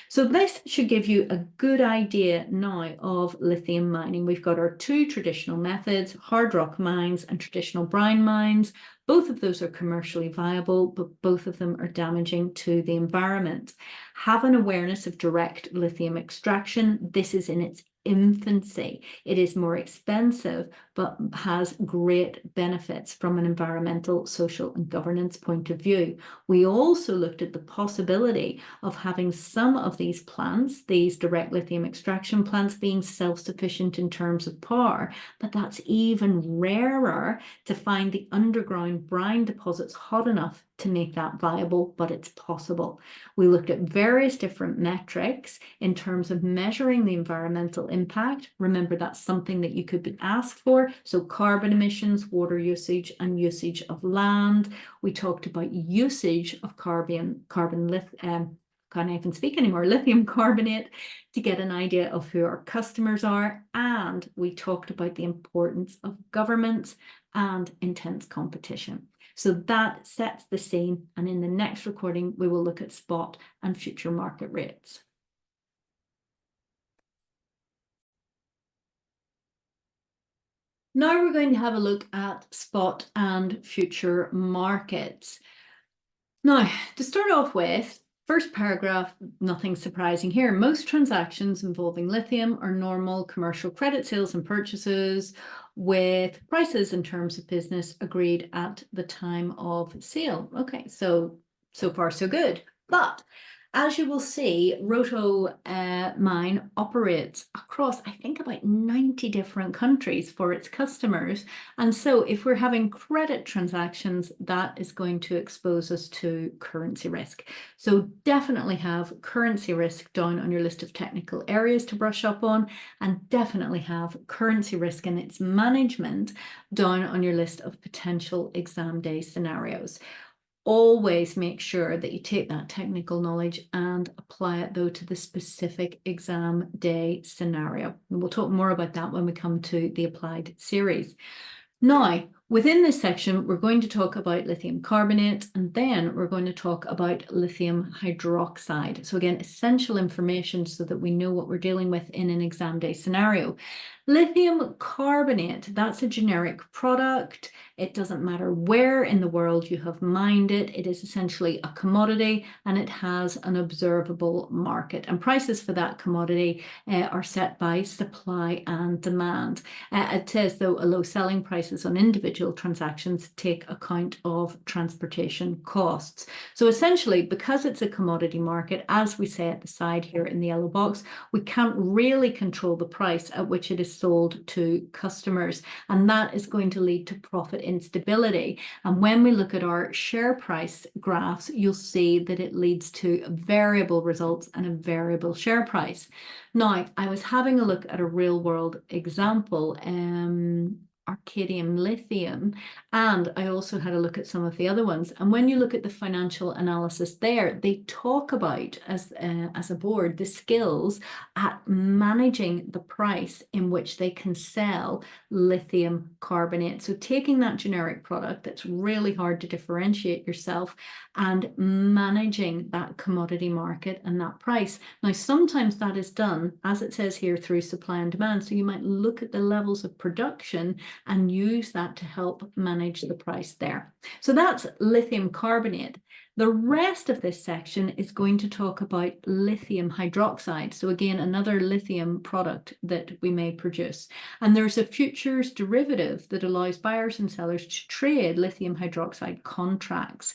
So this should give you a good idea now of lithium mining. We've got our two traditional methods, hard rock mines and traditional brine mines. Both of those are commercially viable, but both of them are damaging to the environment. Have an awareness of direct lithium extraction. This is in its infancy. It is more expensive, but has great benefits from an environmental, social, and governance point of view. We also looked at the possibility of having some of these plants, these direct lithium extraction plants, being self-sufficient in terms of power, but that's even rarer to find the underground brine deposits hot enough to make that viable, but it's possible. We looked at various different metrics in terms of measuring the environmental impact. Remember, that's something that you could be asked for. So carbon emissions, water usage, and usage of land. We talked about usage of can't even speak anymore, lithium carbonate, to get an idea of who our customers are. And we talked about the importance of governments and intense competition. So that sets the scene. And in the next recording, we will look at spot and future market rates. Now we're going to have a look at spot and future markets. Now, to start off with, first paragraph, nothing surprising here. Most transactions involving lithium are normal commercial credit sales and purchases with prices in terms of business agreed at the time of sale. Okay, so far so good. But as you will see, Rotomyne operates across, I think, about 90 different countries for its customers. And so if we're having credit transactions, that is going to expose us to currency risk. So definitely have currency risk down on your list of technical areas to brush up on, and definitely have currency risk and its management down on your list of potential exam day scenarios. Always make sure that you take that technical knowledge and apply it, though, to the specific exam day scenario. And we'll talk more about that when we come to the applied series. Now, within this section, we're going to talk about lithium carbonate, and then we're going to talk about lithium hydroxide. So again, essential information so that we know what we're dealing with in an exam day scenario. Lithium carbonate, that's a generic product. It doesn't matter where in the world you have mined it. It is essentially a commodity and it has an observable market. And prices for that commodity are set by supply and demand. It says, though, low selling prices on individual transactions take account of transportation costs. So essentially, because it's a commodity market, as we say at the side here in the yellow box, we can't really control the price at which it is sold to customers, and that is going to lead to profit instability. And when we look at our share price graphs, you'll see that it leads to variable results and a variable share price. Now, I was having a look at a real world example, Arcadium Lithium, and I also had a look at some of the other ones. And when you look at the financial analysis there, they talk about, as a board, the skills at managing the price in which they can sell lithium carbonate. So taking that generic product that's really hard to differentiate yourself and managing that commodity market and that price. Now, sometimes that is done, as it says here, through supply and demand. So you might look at the levels of production and use that to help manage the price there. So that's lithium carbonate. The rest of this section is going to talk about lithium hydroxide. So again, another lithium product that we may produce. And there's a futures derivative that allows buyers and sellers to trade lithium hydroxide contracts.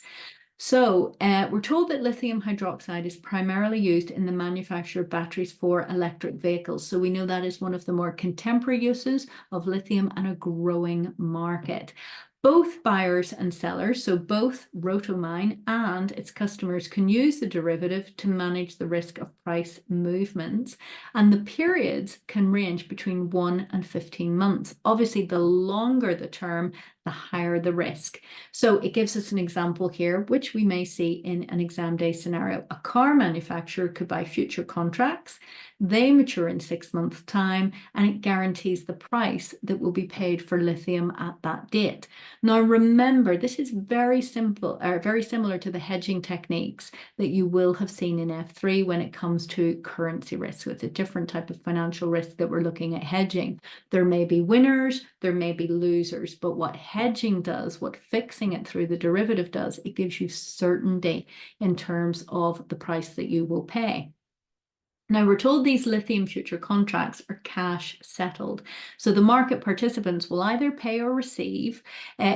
So we're told that lithium hydroxide is primarily used in the manufacture of batteries for electric vehicles. So we know that is one of the more contemporary uses of lithium and a growing market. Both buyers and sellers, so both Rotomyne and its customers, can use the derivative to manage the risk of price movements, and the periods can range between 1 and 15 months. Obviously, the longer the term, the higher the risk. So it gives us an example here, which we may see in an exam day scenario. A car manufacturer could buy future contracts. They mature in 6 months' time, and it guarantees the price that will be paid for lithium at that date. Now, remember, this is very simple, or very similar to the hedging techniques that you will have seen in F3 when it comes to currency risk. So it's a different type of financial risk that we're looking at hedging. There may be winners, there may be losers, but what hedging does, what fixing it through the derivative does, it gives you certainty in terms of the price that you will pay. Now, we're told these lithium future contracts are cash settled. So the market participants will either pay or receive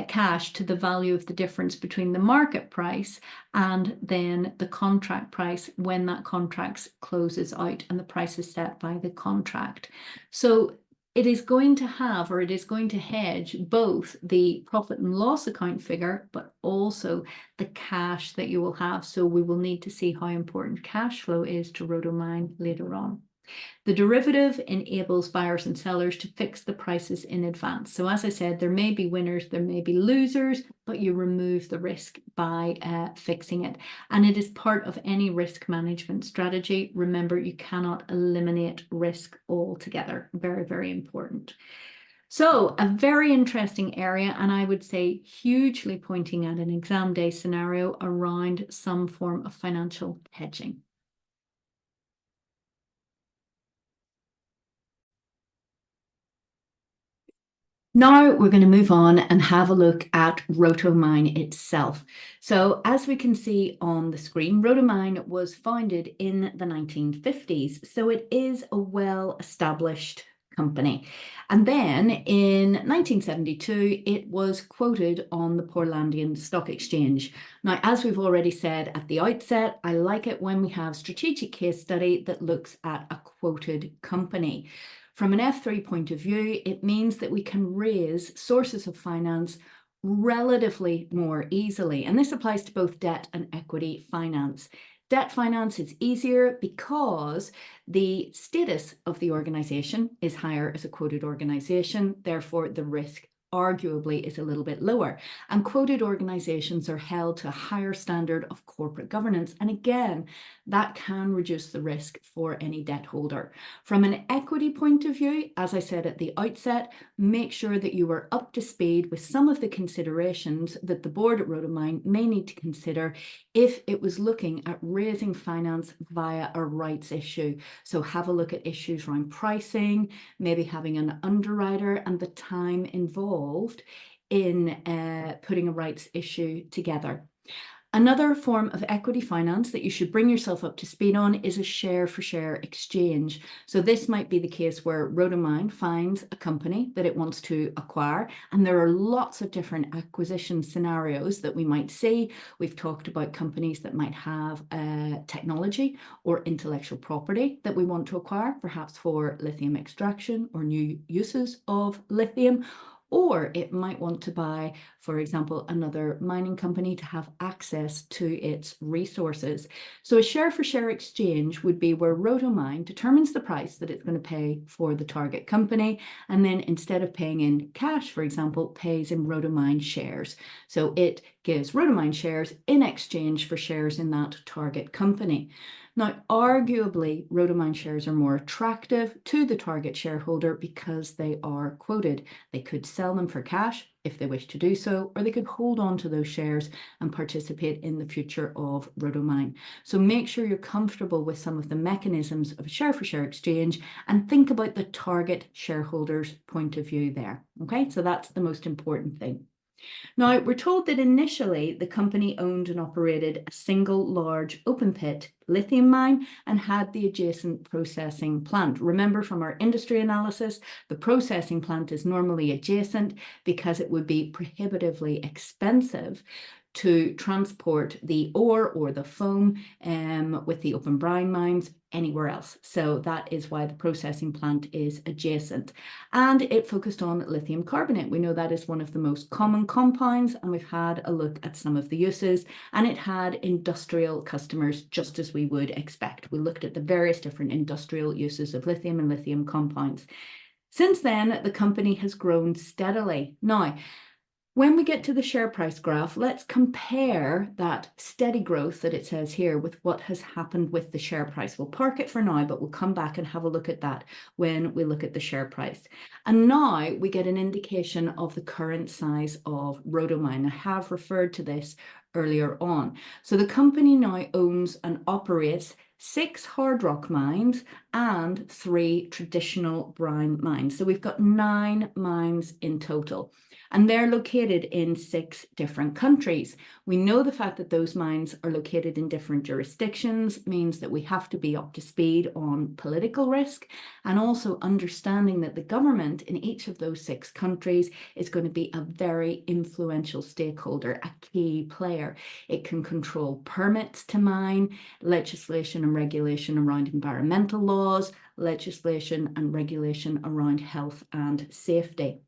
cash to the value of the difference between the market price and then the contract price when that contract closes out and the price is set by the contract. So it is going to have, or it is going to hedge both the profit and loss account figure, but also the cash that you will have. So we will need to see how important cash flow is to Rotomyne later on. The derivative enables buyers and sellers to fix the prices in advance. So as I said, there may be winners, there may be losers, but you remove the risk by fixing it. And it is part of any risk management strategy. Remember, you cannot eliminate risk altogether. Very, very important. So a very interesting area, and I would say hugely pointing at an exam day scenario around some form of financial hedging. Now we're going to move on and have a look at Rotomyne itself. So as we can see on the screen, Rotomyne was founded in the 1950s. So it is a well-established company. And then in 1972, it was quoted on the Portlandian Stock Exchange. Now, as we've already said at the outset, I like it when we have strategic case study that looks at a quoted company. From an F3 point of view, it means that we can raise sources of finance relatively more easily. And this applies to both debt and equity finance. Debt finance is easier because the status of the organization is higher as a quoted organization. Therefore, the risk arguably is a little bit lower. And quoted organizations are held to a higher standard of corporate governance. And again, that can reduce the risk for any debt holder. From an equity point of view, as I said at the outset, make sure that you are up to speed with some of the considerations that the board at Rotomyne may need to consider if it was looking at raising finance via a rights issue. So have a look at issues around pricing, maybe having an underwriter, and the time involved in putting a rights issue together. Another form of equity finance that you should bring yourself up to speed on is a share-for-share exchange. So this might be the case where Rotomyne finds a company that it wants to acquire, and there are lots of different acquisition scenarios that we might see. We've talked about companies that might have technology or intellectual property that we want to acquire, perhaps for lithium extraction or new uses of lithium. Or it might want to buy, for example, another mining company to have access to its resources. So a share-for-share exchange would be where Rotomyne determines the price that it's going to pay for the target company, and then instead of paying in cash, for example, pays in Rotomyne shares. So it gives Rotomyne shares in exchange for shares in that target company. Now, arguably, Rotomyne shares are more attractive to the target shareholder because they are quoted. They could sell them for cash if they wish to do so, or they could hold on to those shares and participate in the future of Rotomyne. So make sure you're comfortable with some of the mechanisms of a share-for-share exchange and think about the target shareholder's point of view there. Okay, so that's the most important thing. Now, we're told that initially the company owned and operated a single large open pit lithium mine and had the adjacent processing plant. Remember from our industry analysis, the processing plant is normally adjacent because it would be prohibitively expensive to transport the ore or the foam with the open brine mines anywhere else. So that is why the processing plant is adjacent. And it focused on lithium carbonate. We know that is one of the most common compounds, and we've had a look at some of the uses, and it had industrial customers just as we would expect. We looked at the various different industrial uses of lithium and lithium compounds. Since then, the company has grown steadily. Now, when we get to the share price graph, let's compare that steady growth that it says here with what has happened with the share price. We'll park it for now, but we'll come back and have a look at that when we look at the share price. And now we get an indication of the current size of Rotomyne. I have referred to this earlier on. So the company now owns and operates 6 hard rock mines and 3 traditional brine mines. So we've got 9 mines in total, and they're located in 6 different countries. We know the fact that those mines are located in different jurisdictions means that we have to be up to speed on political risk, and also understanding that the government in each of those 6 countries is going to be a very influential stakeholder, a key player. It can control permits to mine, legislation and regulation around environmental laws, legislation and regulation around health and safety.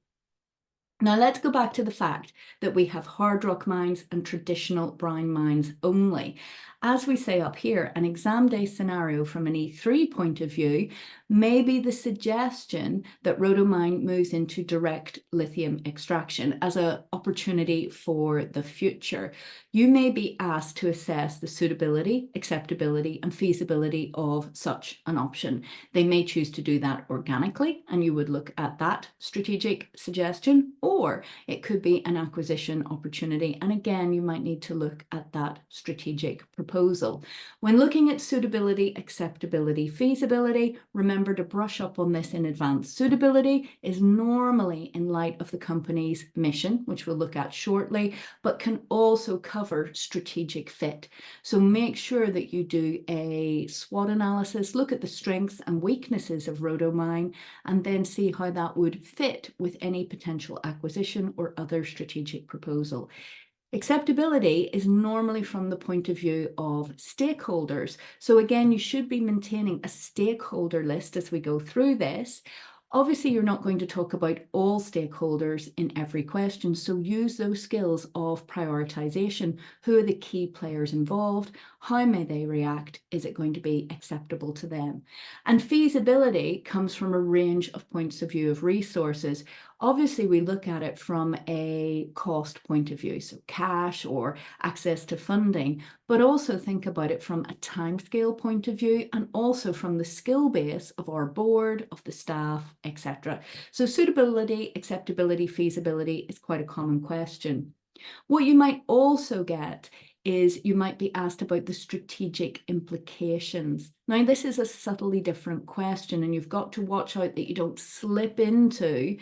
Now let's go back to the fact that we have hard rock mines and traditional brine mines only. As we say up here, an exam day scenario from an E3 point of view may be the suggestion that Rotomyne moves into direct lithium extraction as an opportunity for the future. You may be asked to assess the suitability, acceptability, and feasibility of such an option. They may choose to do that organically, and you would look at that strategic suggestion, or it could be an acquisition opportunity. And again, you might need to look at that strategic proposal. When looking at suitability, acceptability, feasibility, remember to brush up on this in advance. Suitability is normally in light of the company's mission, which we'll look at shortly, but can also cover strategic fit. So make sure that you do a SWOT analysis, look at the strengths and weaknesses of Rotomyne, and then see how that would fit with any potential acquisition or other strategic proposal. Acceptability is normally from the point of view of stakeholders. So again, you should be maintaining a stakeholder list as we go through this. Obviously, you're not going to talk about all stakeholders in every question, so use those skills of prioritization. Who are the key players involved? How may they react? Is it going to be acceptable to them? And feasibility comes from a range of points of view of resources. Obviously, we look at it from a cost point of view, so cash or access to funding, but also think about it from a timescale point of view, and also from the skill base of our board, of the staff, etc. So suitability, acceptability, feasibility is quite a common question. What you might also get is you might be asked about the strategic implications. Now, this is a subtly different question, and you've got to watch out that you don't slip into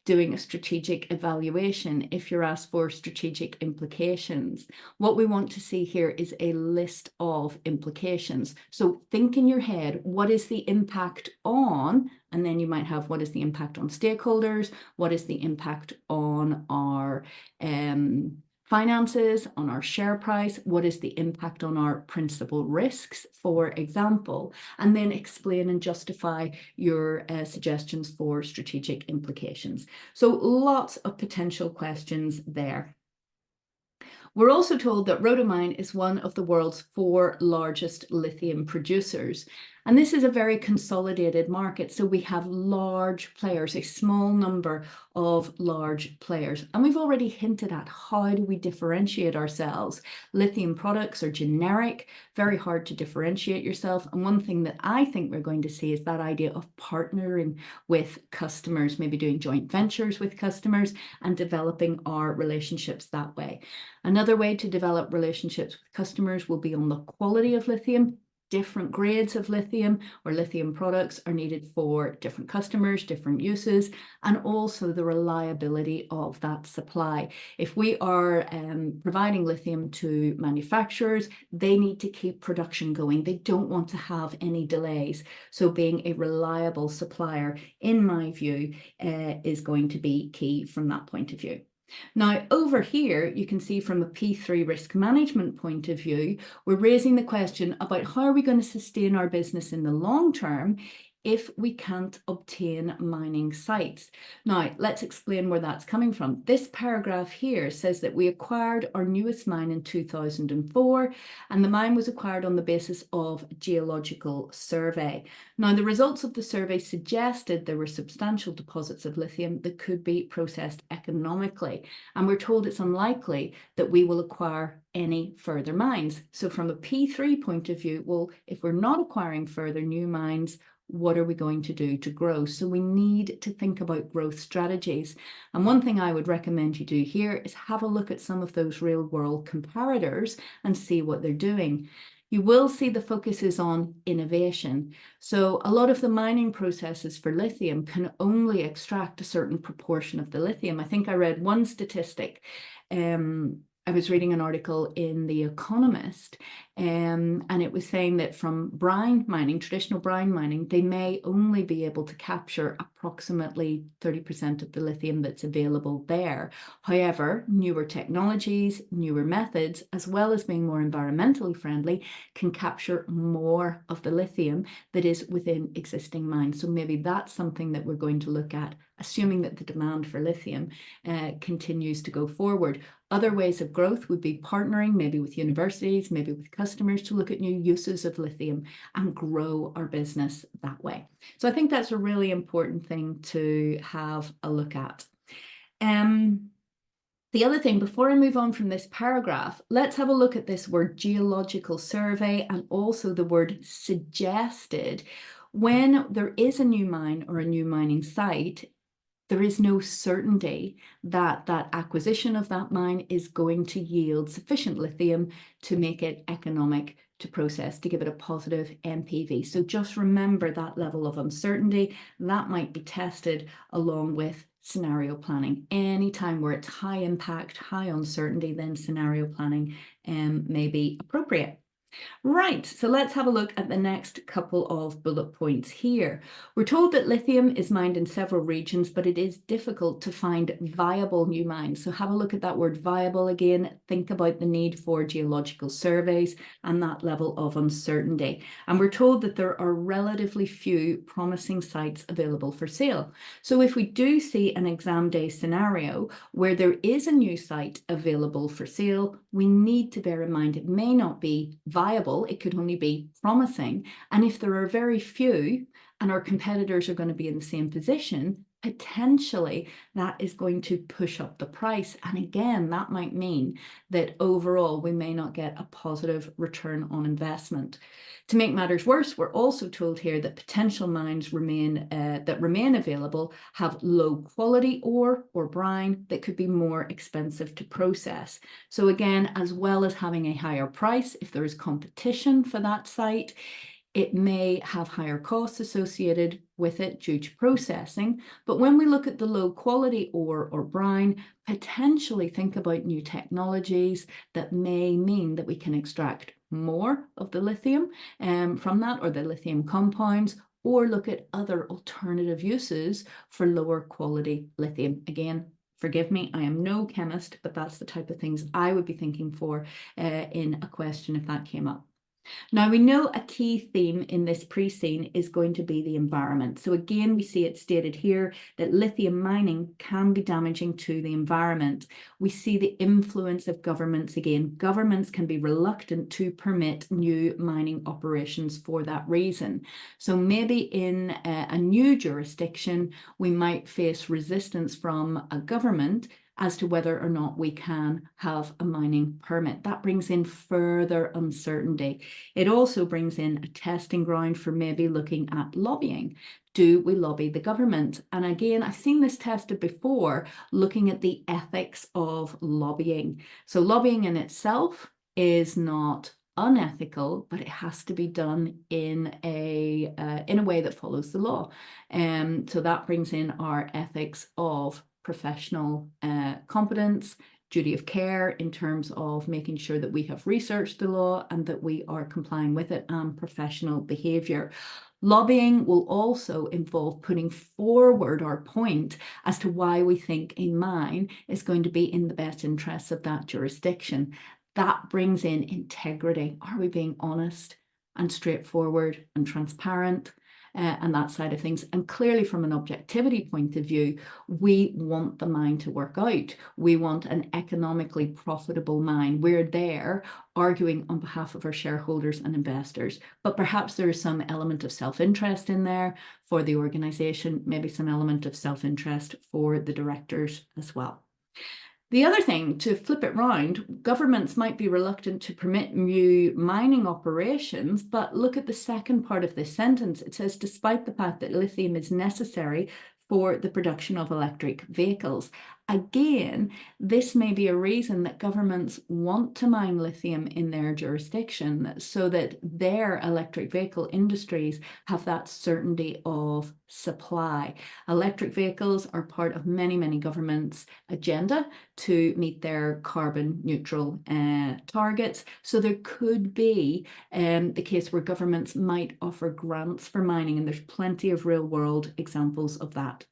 doing a strategic evaluation if you're asked for strategic implications. What we want to see here is a list of implications. So think in your head, what is the impact on, and then you might have what is the impact on stakeholders, what is the impact on our finances, on our share price, what is the impact on our principal risks, for example, and then explain and justify your suggestions for strategic implications. So lots of potential questions there. We're also told that Rotomyne is one of the world's 4 largest lithium producers. And this is a very consolidated market. So we have large players, a small number of large players. And we've already hinted at how do we differentiate ourselves. Lithium products are generic, very hard to differentiate yourself. And one thing that I think we're going to see is that idea of partnering with customers, maybe doing joint ventures with customers and developing our relationships that way. Another way to develop relationships with customers will be on the quality of lithium. Different grades of lithium or lithium products are needed for different customers, different uses, and also the reliability of that supply. If we are providing lithium to manufacturers, they need to keep production going. They don't want to have any delays. So being a reliable supplier, in my view, is going to be key from that point of view. Now, over here, you can see from a P3 risk management point of view, we're raising the question about how are we going to sustain our business in the long term if we can't obtain mining sites. Now, let's explain where that's coming from. This paragraph here says that we acquired our newest mine in 2004, and the mine was acquired on the basis of geological survey. Now, the results of the survey suggested there were substantial deposits of lithium that could be processed economically, and we're told it's unlikely that we will acquire any further mines. So from a P3 point of view, well, if we're not acquiring further new mines, what are we going to do to grow? So we need to think about growth strategies. And one thing I would recommend you do here is have a look at some of those real world comparators and see what they're doing. You will see the focus is on innovation. So a lot of the mining processes for lithium can only extract a certain proportion of the lithium. I think I read one statistic. I was reading an article in The Economist, and it was saying that from brine mining, traditional brine mining, they may only be able to capture approximately 30% of the lithium that's available there. However, newer technologies, newer methods, as well as being more environmentally friendly, can capture more of the lithium that is within existing mines. So maybe that's something that we're going to look at, assuming that the demand for lithium continues to go forward. Other ways of growth would be partnering, maybe with universities, maybe with customers, to look at new uses of lithium and grow our business that way. So I think that's a really important thing to have a look at. The other thing, before I move on from this paragraph, let's have a look at this word geological survey and also the word suggested. When there is a new mine or a new mining site, there is no certainty that that acquisition of that mine is going to yield sufficient lithium to make it economic to process, to give it a positive NPV. So just remember that level of uncertainty. That might be tested along with scenario planning. Anytime where it's high impact, high uncertainty, then scenario planning may be appropriate. Right, so let's have a look at the next couple of bullet points here. We're told that lithium is mined in several regions, but it is difficult to find viable new mines. So have a look at that word viable again. Think about the need for geological surveys and that level of uncertainty. And we're told that there are relatively few promising sites available for sale. So if we do see an exam day scenario where there is a new site available for sale, we need to bear in mind it may not be viable, it could only be promising. And if there are very few and our competitors are going to be in the same position, potentially that is going to push up the price. And again, that might mean that overall we may not get a positive return on investment. To make matters worse, we're also told here that potential mines remain available have low quality ore or brine that could be more expensive to process. So again, as well as having a higher price, if there is competition for that site, it may have higher costs associated with it due to processing. But when we look at the low quality ore or brine, potentially think about new technologies that may mean that we can extract more of the lithium from that, or the lithium compounds, or look at other alternative uses for lower quality lithium. Again, forgive me, I am no chemist, but that's the type of things I would be thinking for in a question if that came up. Now, we know a key theme in this pre-scene is going to be the environment. So again, we see it stated here that lithium mining can be damaging to the environment. We see the influence of governments again. Governments can be reluctant to permit new mining operations for that reason. So maybe in a new jurisdiction, we might face resistance from a government as to whether or not we can have a mining permit. That brings in further uncertainty. It also brings in a testing ground for maybe looking at lobbying. Do we lobby the government? And again, I've seen this tested before, looking at the ethics of lobbying. So lobbying in itself is not unethical, but it has to be done in a way that follows the law. So that brings in our ethics of professional competence, duty of care in terms of making sure that we have researched the law and that we are complying with it, and professional behaviour. Lobbying will also involve putting forward our point as to why we think a mine is going to be in the best interests of that jurisdiction. That brings in integrity. Are we being honest and straightforward and transparent? And that side of things. And clearly, from an objectivity point of view, we want the mine to work out. We want an economically profitable mine. We're there arguing on behalf of our shareholders and investors. But perhaps there is some element of self-interest in there for the organisation, maybe some element of self-interest for the directors as well. The other thing, to flip it round, governments might be reluctant to permit new mining operations, but look at the second part of this sentence. It says, despite the fact that lithium is necessary for the production of electric vehicles. Again, this may be a reason that governments want to mine lithium in their jurisdiction so that their electric vehicle industries have that certainty of supply. Electric vehicles are part of many, many governments' agenda to meet their carbon neutral targets. So there could be the case where governments might offer grants for mining, and there's plenty of real world examples of that.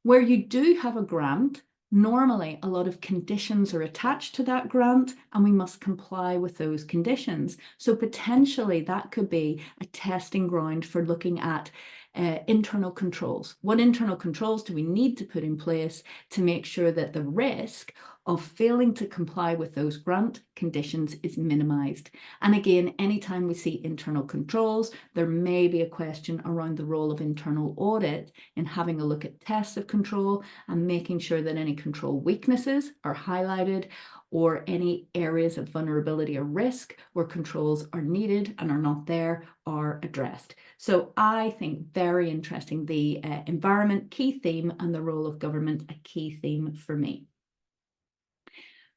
Where you do have a grant, normally a lot of conditions are attached to that grant and we must comply with those conditions. So potentially that could be a testing ground for looking at internal controls. What internal controls do we need to put in place to make sure that the risk of failing to comply with those grant conditions is minimized? And again, anytime we see internal controls, there may be a question around the role of internal audit in having a look at tests of control and making sure that any control weaknesses are highlighted or any areas of vulnerability or risk where controls are needed and are not there are addressed. So I think very interesting, the environment key theme and the role of government a key theme for me.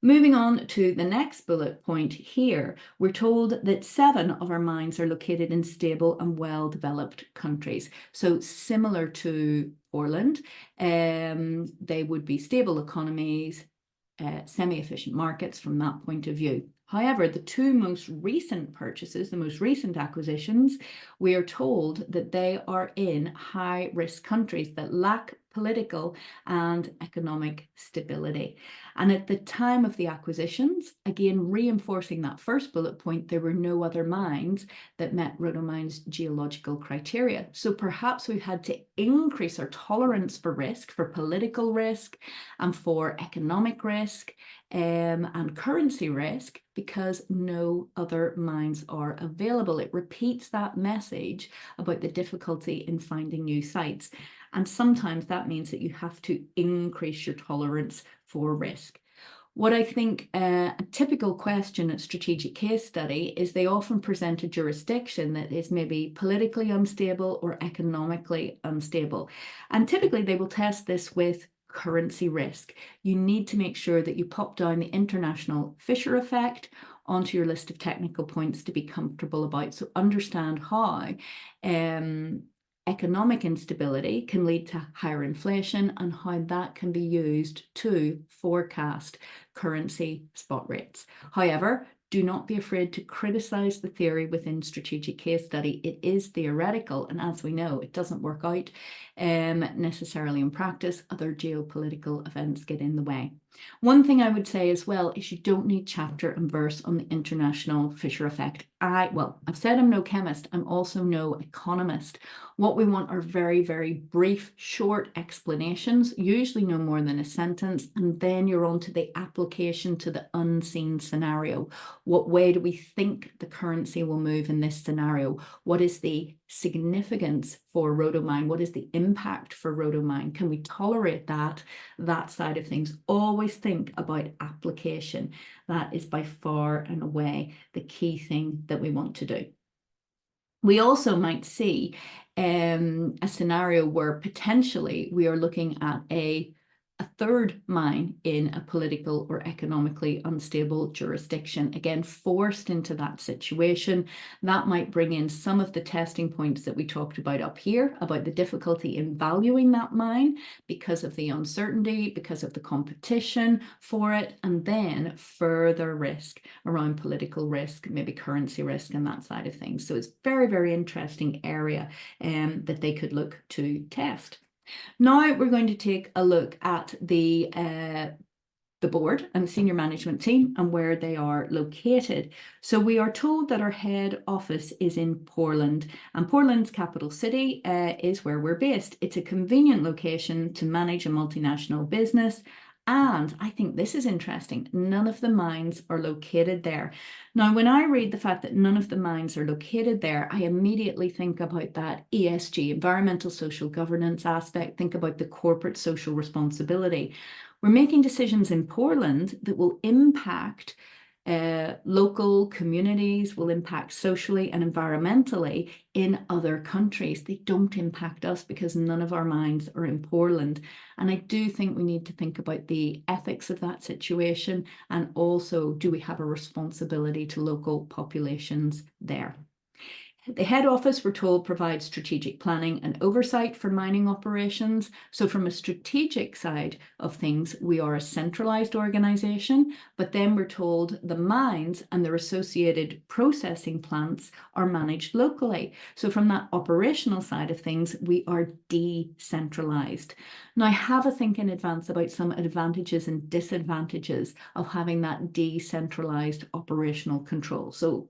Moving on to the next bullet point here, we're told that 7 of our mines are located in stable and well-developed countries. So similar to Orland, they would be stable economies, semi-efficient markets from that point of view. However, the 2 most recent purchases, the most recent acquisitions, we are told that they are in high-risk countries that lack political and economic stability. And at the time of the acquisitions, again, reinforcing that first bullet point, there were no other mines that met Rotomyne's geological criteria. So perhaps we've had to increase our tolerance for risk, for political risk and for economic risk and currency risk, because no other mines are available. It repeats that message about the difficulty in finding new sites. And sometimes that means that you have to increase your tolerance for risk. What I think a typical question at strategic case study is they often present a jurisdiction that is maybe politically unstable or economically unstable. And typically they will test this with currency risk. You need to make sure that you pop down the international Fisher effect onto your list of technical points to be comfortable about. So understand how economic instability can lead to higher inflation and how that can be used to forecast currency spot rates. However, do not be afraid to criticize the theory within strategic case study. It is theoretical, and as we know, it doesn't work out necessarily in practice. Other geopolitical events get in the way. One thing I would say as well is you don't need chapter and verse on the international Fisher effect. I've said I'm no chemist, I'm also no economist. What we want are very, very brief, short explanations, usually no more than a sentence, and then you're on to the application to the unseen scenario. What way do we think the currency will move in this scenario? What is the significance for Rotomyne? What is the impact for Rotomyne? Can we tolerate that side of things? Always think about application. That is by far and away the key thing that we want to do. We also might see a scenario where potentially we are looking at a a third mine in a political or economically unstable jurisdiction. Again, forced into that situation, that might bring in some of the testing points that we talked about up here, about the difficulty in valuing that mine because of the uncertainty, because of the competition for it, and then further risk around political risk, maybe currency risk and that side of things. So it's very, very interesting area that they could look to test. Now we're going to take a look at the board and the senior management team and where they are located. So we are told that our head office is in Portland, and Portland's capital city is where we're based. It's a convenient location to manage a multinational business. And I think this is interesting. None of the mines are located there. Now, when I read the fact that none of the mines are located there, I immediately think about that ESG, environmental social governance aspect, think about the corporate social responsibility. We're making decisions in Portland that will impact local communities, will impact socially and environmentally in other countries. They don't impact us because none of our mines are in Portland. And I do think we need to think about the ethics of that situation, and also, do we have a responsibility to local populations there? The head office, we're told, provides strategic planning and oversight for mining operations. So from a strategic side of things, we are a centralized organization, but then we're told the mines and their associated processing plants are managed locally. So from that operational side of things, we are decentralized. Now, have a think in advance about some advantages and disadvantages of having that decentralized operational control. So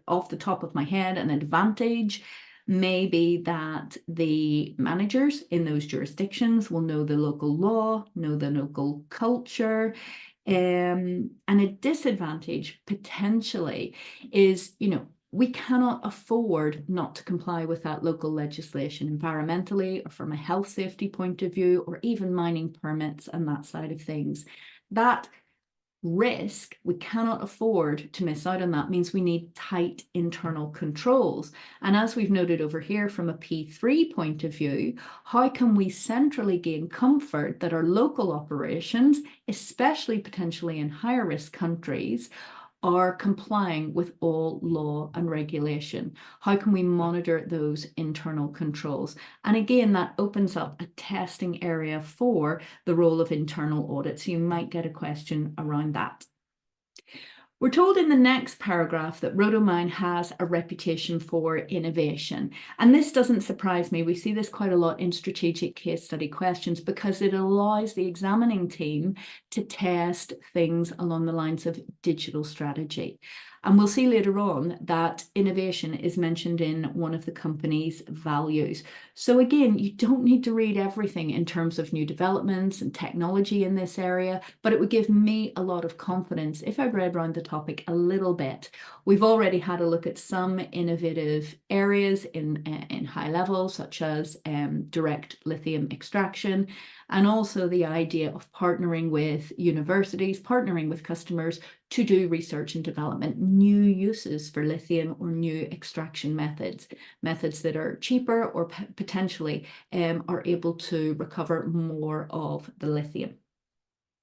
off the top of my head, an advantage may be that the managers in those jurisdictions will know the local law, know the local culture. And a disadvantage potentially is, we cannot afford not to comply with that local legislation environmentally, or from a health safety point of view, or even mining permits and that side of things. That risk, we cannot afford to miss out on. That means we need tight internal controls. And as we've noted over here from a P3 point of view, how can we centrally gain comfort that our local operations, especially potentially in higher risk countries, are complying with all law and regulation? How can we monitor those internal controls? And again, that opens up a testing area for the role of internal audit. So you might get a question around that. We're told in the next paragraph that Rotomyne has a reputation for innovation. And this doesn't surprise me. We see this quite a lot in strategic case study questions, because it allows the examining team to test things along the lines of digital strategy. And we'll see later on that innovation is mentioned in one of the company's values. So again, you don't need to read everything in terms of new developments and technology in this area, but it would give me a lot of confidence if I read around the topic a little bit. We've already had a look at some innovative areas in high level, such as direct lithium extraction, and also the idea of partnering with universities, partnering with customers to do research and development, new uses for lithium or new extraction methods that are cheaper or potentially are able to recover more of the lithium.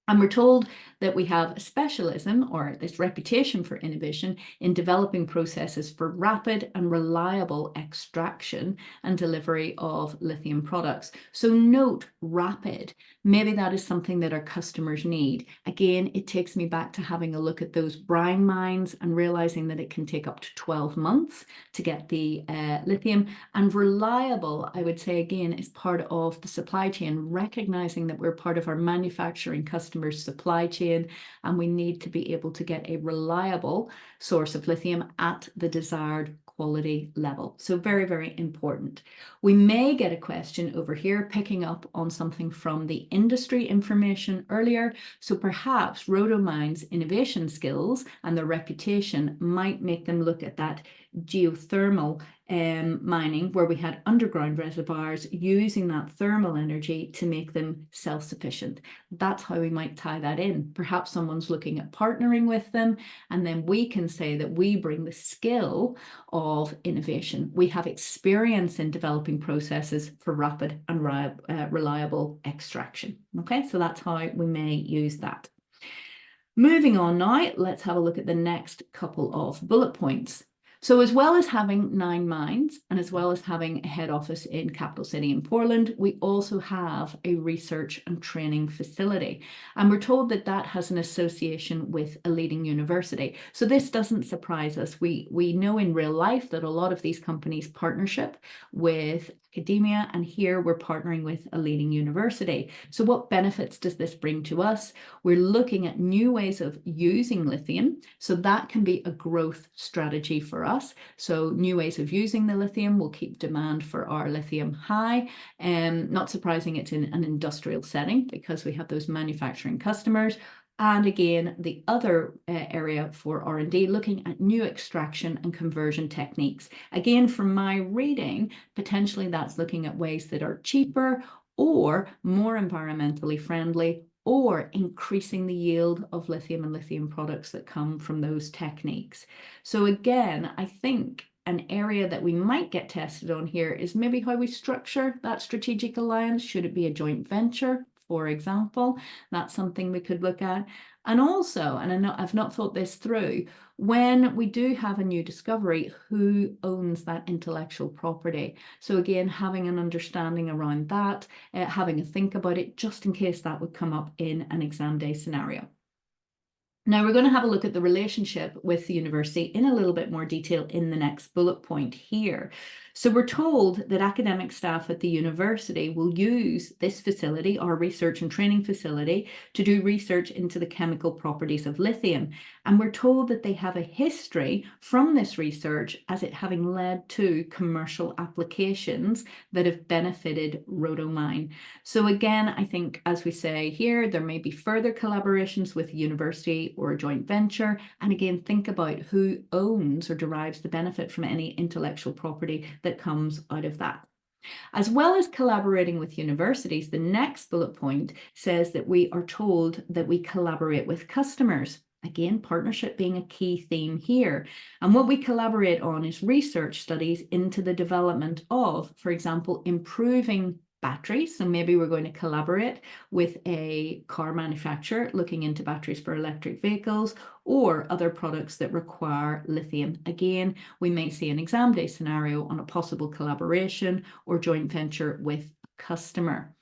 And we're told that we have a specialism, or this reputation for innovation, in developing processes for rapid and reliable extraction and delivery of lithium products. So note rapid. Maybe that is something that our customers need. Again, it takes me back to having a look at those brine mines and realizing that it can take up to 12 months to get the lithium. And reliable, I would say, again, is part of the supply chain, recognizing that we're part of our manufacturing customers' supply chain, and we need to be able to get a reliable source of lithium at the desired quality level. So very, very important. We may get a question over here picking up on something from the industry information earlier. So perhaps Rotomyne's innovation skills and their reputation might make them look at that geothermal mining, where we had underground reservoirs using that thermal energy to make them self-sufficient. That's how we might tie that in. Perhaps someone's looking at partnering with them, and then we can say that we bring the skill of innovation. We have experience in developing processes for rapid and reliable extraction. Okay, so that's how we may use that. Moving on now, let's have a look at the next couple of bullet points. So as well as having 9 mines and as well as having a head office in capital city in Portland, we also have a research and training facility. And we're told that that has an association with a leading university. So this doesn't surprise us. We know in real life that a lot of these companies partnership with academia, and here we're partnering with a leading university. So what benefits does this bring to us? We're looking at new ways of using lithium. So that can be a growth strategy for us. So new ways of using the lithium will keep demand for our lithium high. Not surprising it's in an industrial setting because we have those manufacturing customers. And again, the other area for R&D, looking at new extraction and conversion techniques. Again, from my reading, potentially that's looking at ways that are cheaper or more environmentally friendly, or increasing the yield of lithium and lithium products that come from those techniques. So again, I think an area that we might get tested on here is maybe how we structure that strategic alliance. Should it be a joint venture, for example? That's something we could look at. And also, and I've not thought this through, when we do have a new discovery, who owns that intellectual property? So again, having an understanding around that, having a think about it, just in case that would come up in an exam day scenario. Now we're going to have a look at the relationship with the university in a little bit more detail in the next bullet point here. So we're told that academic staff at the university will use this facility, our research and training facility, to do research into the chemical properties of lithium. And we're told that they have a history from this research as it having led to commercial applications that have benefited Rotomyne. So again, I think, as we say here, there may be further collaborations with the university or a joint venture. And again, think about who owns or derives the benefit from any intellectual property that comes out of that. As well as collaborating with universities, the next bullet point says that we are told that we collaborate with customers. Again, partnership being a key theme here. And what we collaborate on is research studies into the development of, for example, improving batteries. So maybe we're going to collaborate with a car manufacturer looking into batteries for electric vehicles or other products that require lithium. Again, we may see an exam day scenario on a possible collaboration or joint venture with a customer.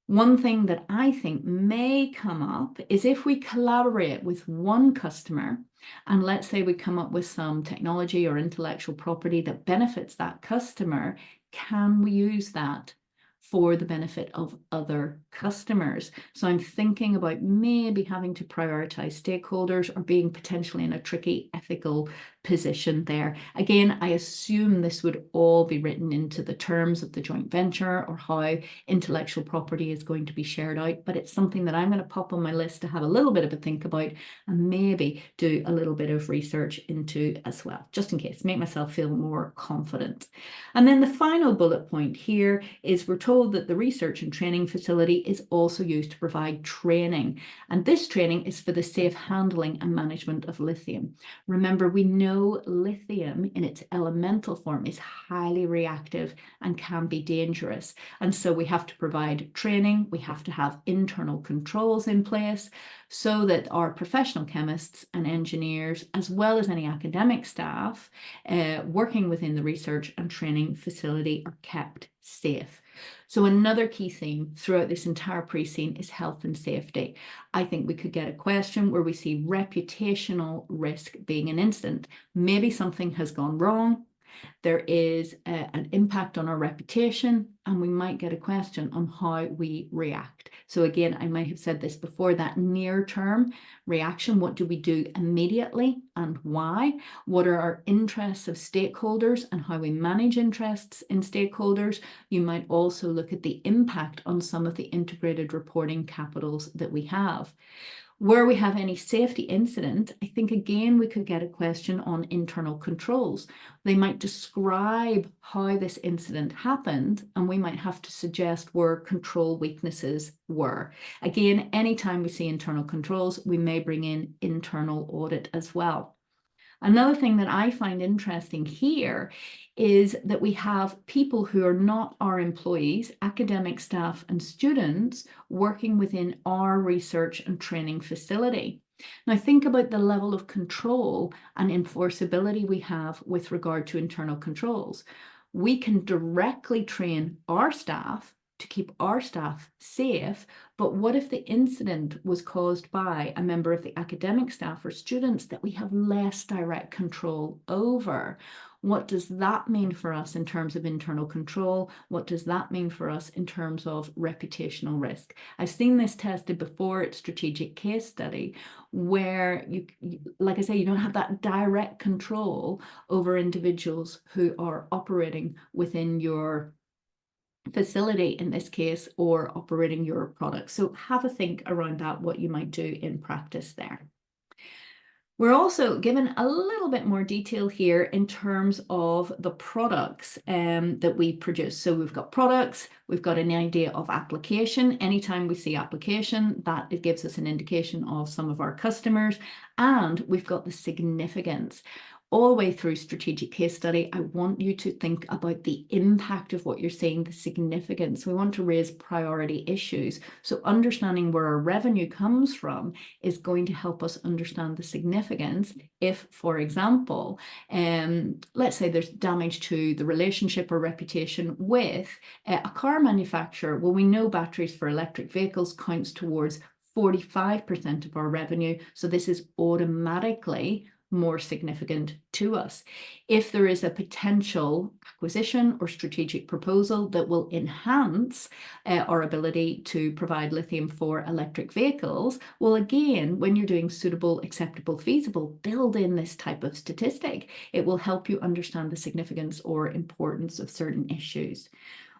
One thing that I think may come up is if we collaborate with one customer, and let's say we come up with some technology or intellectual property that benefits that customer, can we use that for the benefit of other customers? So I'm thinking about maybe having to prioritize stakeholders or being potentially in a tricky ethical position there. Again, I assume this would all be written into the terms of the joint venture or how intellectual property is going to be shared out, but it's something that I'm going to pop on my list to have a little bit of a think about and maybe do a little bit of research into as well, just in case, make myself feel more confident. And then the final bullet point here is we're told that the research and training facility is also used to provide training. And this training is for the safe handling and management of lithium. Remember, we know lithium in its elemental form is highly reactive and can be dangerous. And so we have to provide training. We have to have internal controls in place so that our professional chemists and engineers, as well as any academic staff working within the research and training facility, are kept safe. So another key theme throughout this entire pre-scene is health and safety. I think we could get a question where we see reputational risk being an instant. Maybe something has gone wrong. There is an impact on our reputation, and we might get a question on how we react. So again, I might have said this before, that near-term reaction, what do we do immediately and why? What are our interests of stakeholders and how we manage interests in stakeholders? You might also look at the impact on some of the integrated reporting capitals that we have. Where we have any safety incident, I think again we could get a question on internal controls. They might describe how this incident happened, and we might have to suggest where control weaknesses were. Again, anytime we see internal controls, we may bring in internal audit as well. Another thing that I find interesting here is that we have people who are not our employees, academic staff and students, working within our research and training facility. Now think about the level of control and enforceability we have with regard to internal controls. We can directly train our staff to keep our staff safe, but what if the incident was caused by a member of the academic staff or students that we have less direct control over? What does that mean for us in terms of internal control? What does that mean for us in terms of reputational risk? I've seen this tested before at strategic case study, where you, like I say, you don't have that direct control over individuals who are operating within your facility in this case, or operating your product. So have a think around that, what you might do in practice there. We're also given a little bit more detail here in terms of the products that we produce. So we've got products, we've got an idea of application. Anytime we see application, that it gives us an indication of some of our customers, and we've got the significance. All the way through strategic case study, I want you to think about the impact of what you're saying, the significance. We want to raise priority issues. So understanding where our revenue comes from is going to help us understand the significance. If, for example, let's say there's damage to the relationship or reputation with a car manufacturer, well, we know batteries for electric vehicles counts towards 45% of our revenue. So this is automatically more significant to us. If there is a potential acquisition or strategic proposal that will enhance our ability to provide lithium for electric vehicles, well, again, when you're doing suitable, acceptable, feasible, build in this type of statistic. It will help you understand the significance or importance of certain issues.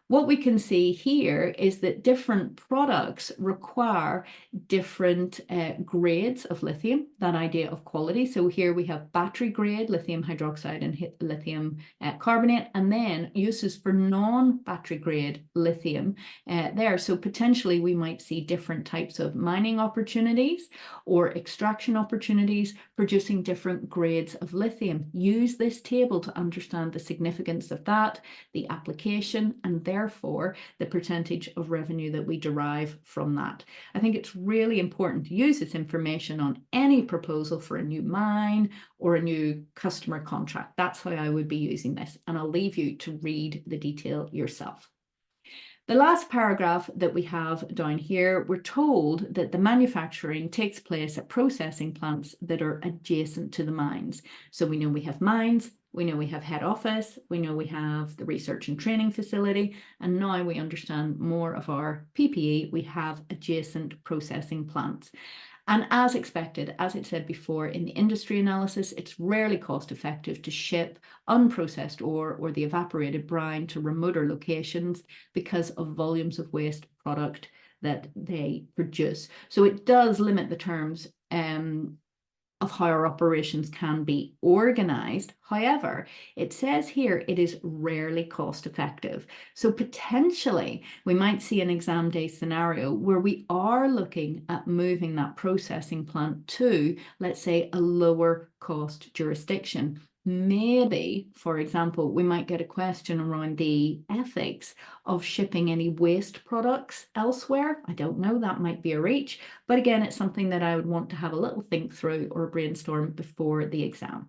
What we can see here is that different products require different grades of lithium, that idea of quality. So here we have battery grade lithium hydroxide and lithium carbonate, and then uses for non-battery grade lithium there. So potentially we might see different types of mining opportunities or extraction opportunities producing different grades of lithium. Use this table to understand the significance of that, the application, and therefore the percentage of revenue that we derive from that. I think it's really important to use this information on any proposal for a new mine or a new customer contract. That's how I would be using this, and I'll leave you to read the detail yourself. The last paragraph that we have down here, we're told that the manufacturing takes place at processing plants that are adjacent to the mines. So we know we have mines, we know we have head office, we know we have the research and training facility, and now we understand more of our PPE, we have adjacent processing plants. And as expected, as it said before, in the industry analysis, it's rarely cost effective to ship unprocessed ore or the evaporated brine to remoter locations because of volumes of waste product that they produce. So it does limit the terms of how our operations can be organized. However, it says here it is rarely cost effective. So potentially we might see an exam day scenario where we are looking at moving that processing plant to, let's say, a lower cost jurisdiction. Maybe, for example, we might get a question around the ethics of shipping any waste products elsewhere. I don't know, that might be a reach. But again, it's something that I would want to have a little think through or brainstorm before the exam.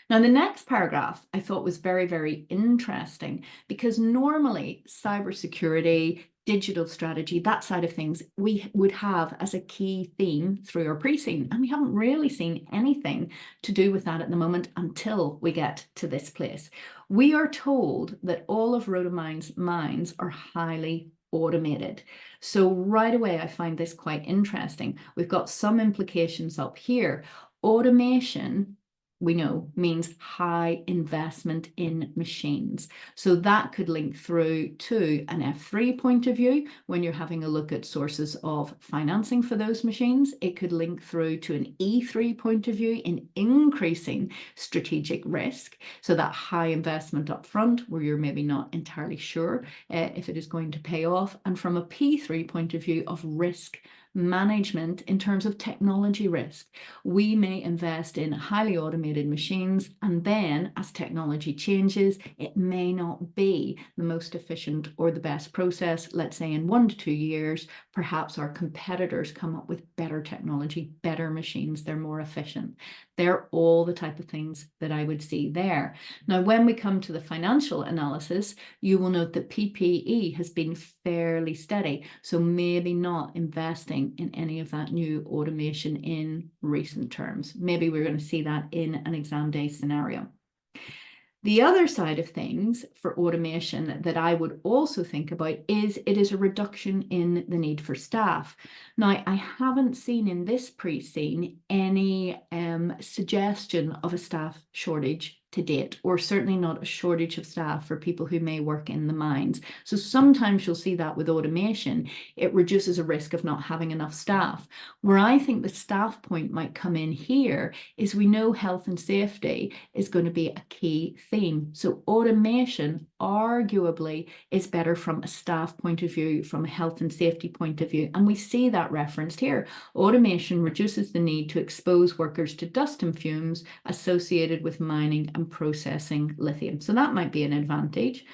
Now, the next paragraph I thought was very, very interesting because normally cybersecurity, digital strategy, that side of things, we would have as a key theme through our pre-scene. And we haven't really seen anything to do with that at the moment until we get to this place. We are told that all of Rotomyne's mines are highly automated. So right away, I find this quite interesting. We've got some implications up here. Automation we know means high investment in machines. So that could link through to an F3 point of view when you're having a look at sources of financing for those machines. It could link through to an E3 point of view in increasing strategic risk. So that high investment up front where you're maybe not entirely sure if it is going to pay off. And from a P3 point of view of risk management in terms of technology risk. We may invest in highly automated machines, and then as technology changes, it may not be the most efficient or the best process. Let's say in 1 to 2 years, perhaps our competitors come up with better technology, better machines, they're more efficient. They're all the type of things that I would see there. Now, when we come to the financial analysis, you will note that PPE has been fairly steady, so maybe not investing in any of that new automation in recent terms. Maybe we're going to see that in an exam day scenario. The other side of things for automation that I would also think about is it is a reduction in the need for staff. Now, I haven't seen in this pre-scene any suggestion of a staff shortage to date, or certainly not a shortage of staff for people who may work in the mines. So sometimes you'll see that with automation, it reduces a risk of not having enough staff. Where I think the staff point might come in here is we know health and safety is going to be a key theme. So automation arguably is better from a staff point of view, from a health and safety point of view. And we see that referenced here. Automation reduces the need to expose workers to dust and fumes associated with mining and processing lithium. So that might be an advantage.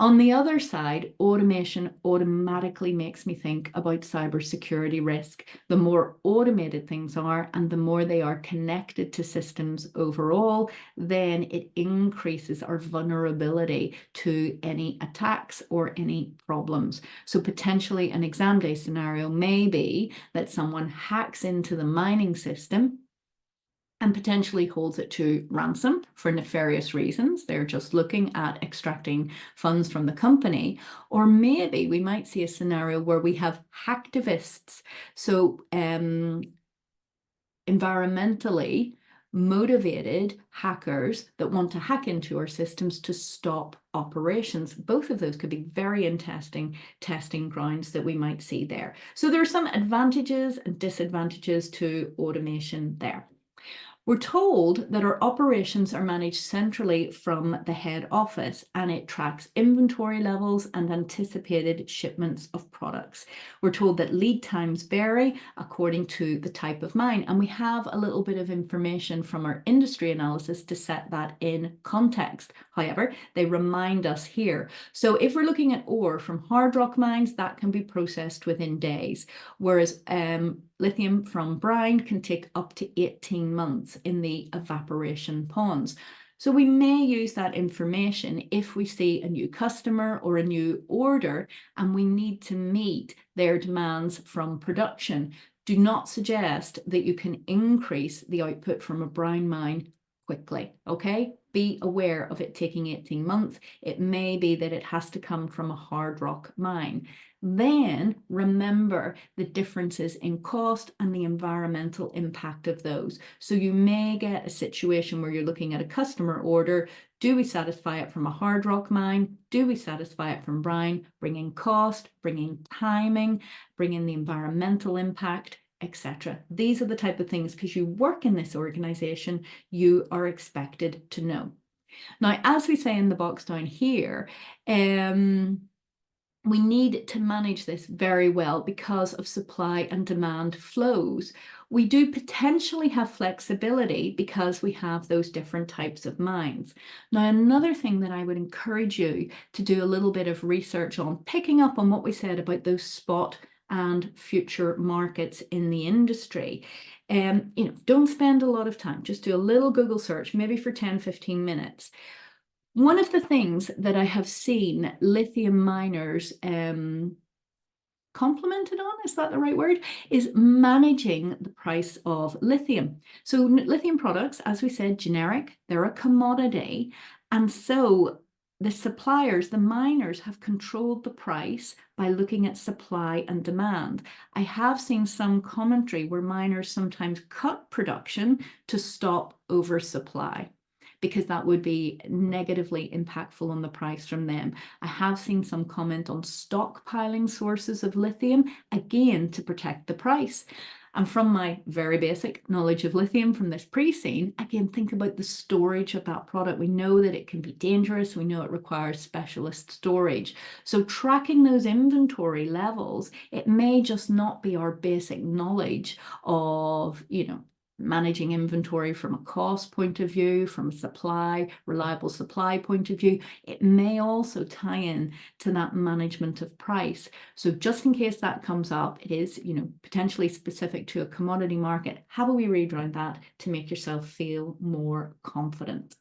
On the other side, automation automatically makes me think about cybersecurity risk. The more automated things are and the more they are connected to systems overall, then it increases our vulnerability to any attacks or any problems. So potentially an exam day scenario may be that someone hacks into the mining system and potentially holds it to ransom for nefarious reasons. They're just looking at extracting funds from the company. Or maybe we might see a scenario where we have hacktivists. So environmentally motivated hackers that want to hack into our systems to stop operations. Both of those could be very interesting testing grounds that we might see there. So there are some advantages and disadvantages to automation there. We're told that our operations are managed centrally from the head office, and it tracks inventory levels and anticipated shipments of products. We're told that lead times vary according to the type of mine, and we have a little bit of information from our industry analysis to set that in context. However, they remind us here. So if we're looking at ore from hard rock mines, that can be processed within days, whereas lithium from brine can take up to 18 months in the evaporation ponds. So we may use that information if we see a new customer or a new order and we need to meet their demands from production. Do not suggest that you can increase the output from a brine mine quickly, okay? Be aware of it taking 18 months. It may be that it has to come from a hard rock mine. Then remember the differences in cost and the environmental impact of those. So you may get a situation where you're looking at a customer order. Do we satisfy it from a hard rock mine? Do we satisfy it from brine? Bring in cost, bring in timing, bring in the environmental impact, etc. These are the type of things, because you work in this organization, you are expected to know. Now, as we say in the box down here, we need to manage this very well because of supply and demand flows. We do potentially have flexibility because we have those different types of mines. Now, another thing that I would encourage you to do a little bit of research on, picking up on what we said about those spot and future markets in the industry. Don't spend a lot of time, just do a little Google search, maybe for 10-15 minutes. One of the things that I have seen lithium miners complimented on, is that the right word, is managing the price of lithium. So lithium products, as we said, generic, they're a commodity. And so the suppliers, the miners, have controlled the price by looking at supply and demand. I have seen some commentary where miners sometimes cut production to stop oversupply, because that would be negatively impactful on the price from them. I have seen some comment on stockpiling sources of lithium, again, to protect the price. And from my very basic knowledge of lithium from this pre-scene, again, think about the storage of that product. We know that it can be dangerous. We know it requires specialist storage. So tracking those inventory levels, it may just not be our basic knowledge of, managing inventory from a cost point of view, from a reliable supply point of view. It may also tie in to that management of price. So just in case that comes up, it is, potentially specific to a commodity market. Have a wee read around that to make yourself feel more confident.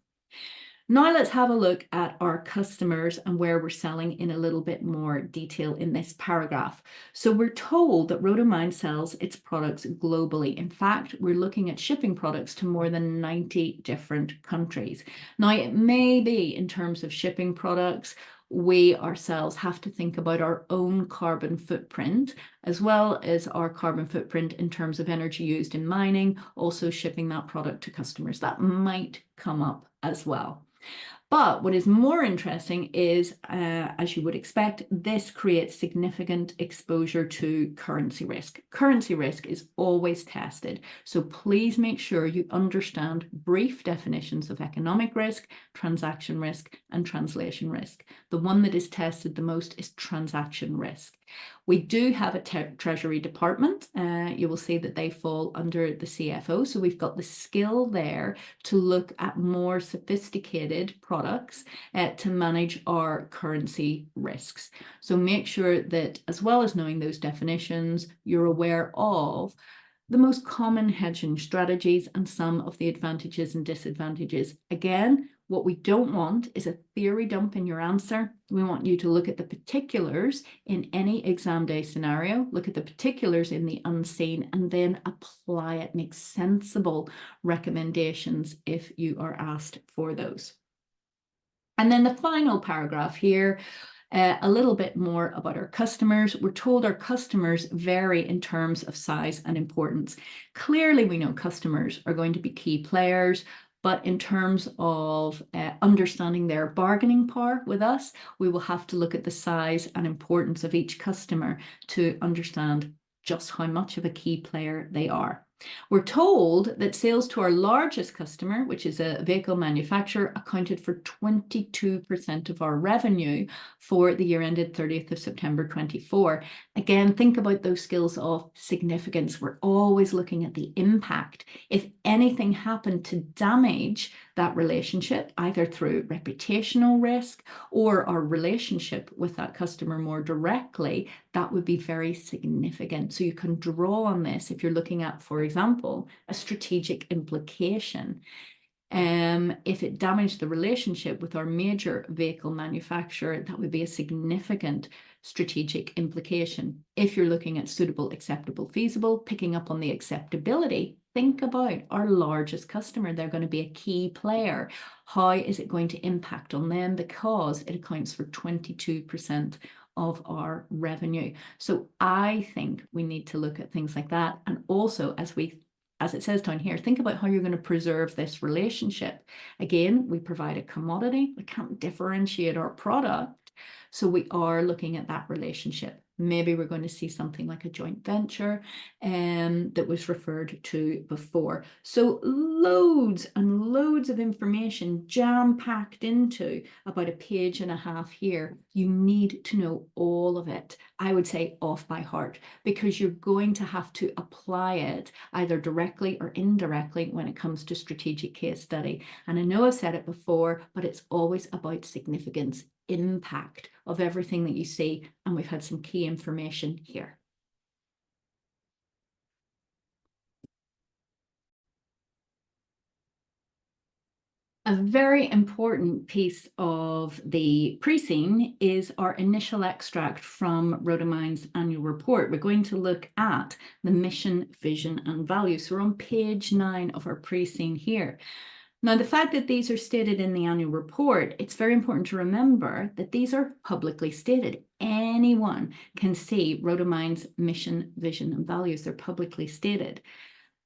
Now let's have a look at our customers and where we're selling in a little bit more detail in this paragraph. So we're told that Rotomyne sells its products globally. In fact, we're looking at shipping products to more than 90 different countries. Now, it may be in terms of shipping products, we ourselves have to think about our own carbon footprint, as well as our carbon footprint in terms of energy used in mining, also shipping that product to customers. That might come up as well. But what is more interesting is, as you would expect, this creates significant exposure to currency risk. Currency risk is always tested. So please make sure you understand brief definitions of economic risk, transaction risk, and translation risk. The one that is tested the most is transaction risk. We do have a Treasury department. You will see that they fall under the CFO. So we've got the skill there to look at more sophisticated products to manage our currency risks. So make sure that, as well as knowing those definitions, you're aware of the most common hedging strategies and some of the advantages and disadvantages. Again, what we don't want is a theory dump in your answer. We want you to look at the particulars in any exam day scenario, look at the particulars in the unseen, and then apply it, make sensible recommendations if you are asked for those. And then the final paragraph here, a little bit more about our customers. We're told our customers vary in terms of size and importance. Clearly, we know customers are going to be key players, but in terms of understanding their bargaining power with us, we will have to look at the size and importance of each customer to understand just how much of a key player they are. We're told that sales to our largest customer, which is a vehicle manufacturer, accounted for 22% of our revenue for the year ended 30th of September 24. Again, think about those skills of significance. We're always looking at the impact. If anything happened to damage that relationship, either through reputational risk or our relationship with that customer more directly, that would be very significant. So you can draw on this if you're looking at, for example, a strategic implication. If it damaged the relationship with our major vehicle manufacturer, that would be a significant strategic implication. If you're looking at suitable, acceptable, feasible, picking up on the acceptability, think about our largest customer. They're going to be a key player. How is it going to impact on them? Because it accounts for 22% of our revenue. So I think we need to look at things like that. And also, as it says down here, think about how you're going to preserve this relationship. Again, we provide a commodity. We can't differentiate our product. So we are looking at that relationship. Maybe we're going to see something like a joint venture that was referred to before. So loads and loads of information jam-packed into about a page and a half here. You need to know all of it, I would say off by heart, because you're going to have to apply it either directly or indirectly when it comes to strategic case study. And I know I've said it before, but it's always about significance, impact of everything that you see, and we've had some key information here. A very important piece of the pre-scene is our initial extract from Rotomyne's annual report. We're going to look at the mission, vision, and values. So we're on page 9 of our pre-scene here. Now, the fact that these are stated in the annual report, it's very important to remember that these are publicly stated. Anyone can see Rotomyne's mission, vision, and values. They're publicly stated.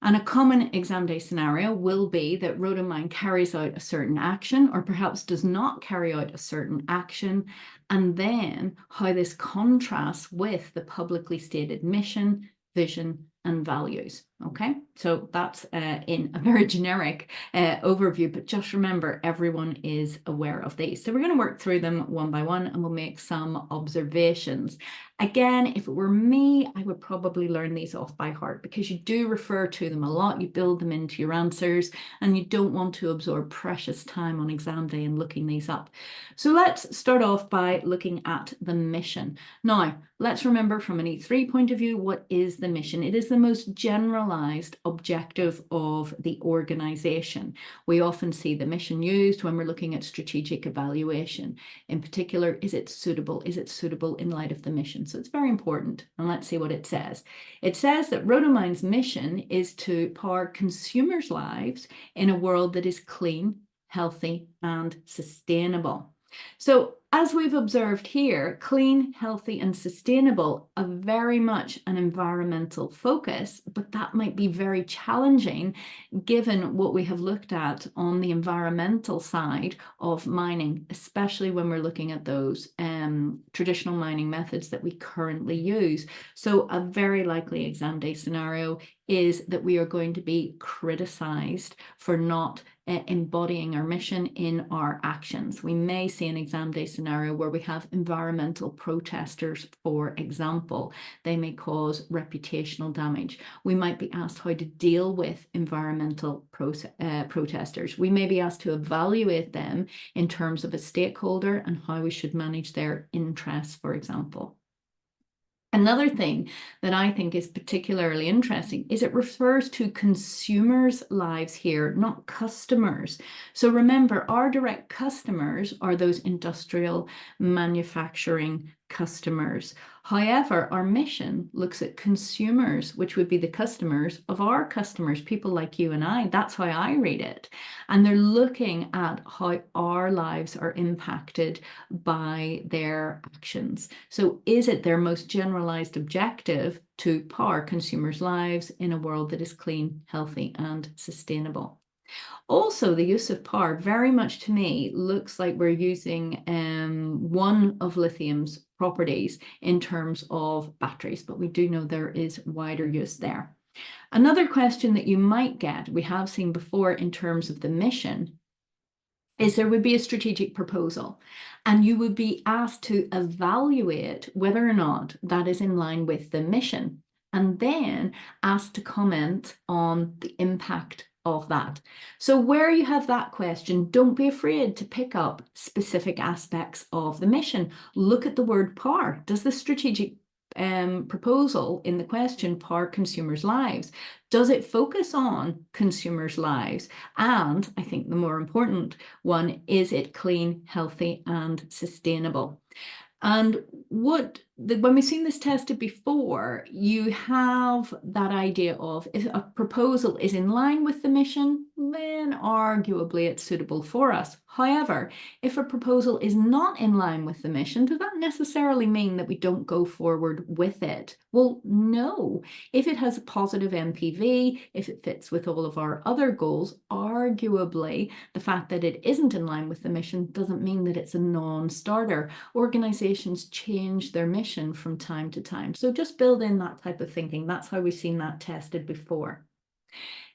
And a common exam day scenario will be that Rotomyne carries out a certain action or perhaps does not carry out a certain action, and then how this contrasts with the publicly stated mission, vision, and values. Okay, so that's in a very generic overview, but just remember everyone is aware of these. So we're going to work through them one by one and we'll make some observations. Again, if it were me, I would probably learn these off by heart because you do refer to them a lot, you build them into your answers, and you don't want to absorb precious time on exam day and looking these up. So let's start off by looking at the mission. Now, let's remember from an E3 point of view, what is the mission? It is the most generalized objective of the organization. We often see the mission used when we're looking at strategic evaluation. In particular, is it suitable? Is it suitable in light of the mission? So it's very important. And let's see what it says. It says that Rotomyne's mission is to power consumers' lives in a world that is clean, healthy, and sustainable. So as we've observed here, clean, healthy, and sustainable are very much an environmental focus, but that might be very challenging given what we have looked at on the environmental side of mining, especially when we're looking at those traditional mining methods that we currently use. So a very likely exam day scenario is that we are going to be criticized for not embodying our mission in our actions. We may see an exam day scenario where we have environmental protesters, for example. They may cause reputational damage. We might be asked how to deal with environmental protesters. We may be asked to evaluate them in terms of a stakeholder and how we should manage their interests, for example. Another thing that I think is particularly interesting is it refers to consumers' lives here, not customers. So remember, our direct customers are those industrial manufacturing customers. However, our mission looks at consumers, which would be the customers of our customers, people like you and I. That's how I read it. And they're looking at how our lives are impacted by their actions. So is it their most generalized objective to power consumers' lives in a world that is clean, healthy, and sustainable? Also, the use of power very much to me looks like we're using one of lithium's properties in terms of batteries, but we do know there is wider use there. Another question that you might get, we have seen before in terms of the mission, is there would be a strategic proposal and you would be asked to evaluate whether or not that is in line with the mission and then asked to comment on the impact of that. So where you have that question, don't be afraid to pick up specific aspects of the mission. Look at the word power. Does the strategic proposal in the question power consumers' lives? Does it focus on consumers' lives? And I think the more important one, is it clean, healthy, and sustainable? And when we've seen this tested before, you have that idea of if a proposal is in line with the mission, then arguably it's suitable for us. However, if a proposal is not in line with the mission, does that necessarily mean that we don't go forward with it? Well, no. If it has a positive NPV, if it fits with all of our other goals, arguably the fact that it isn't in line with the mission doesn't mean that it's a non-starter. Organizations change their mission from time to time. So just build in that type of thinking. That's how we've seen that tested before.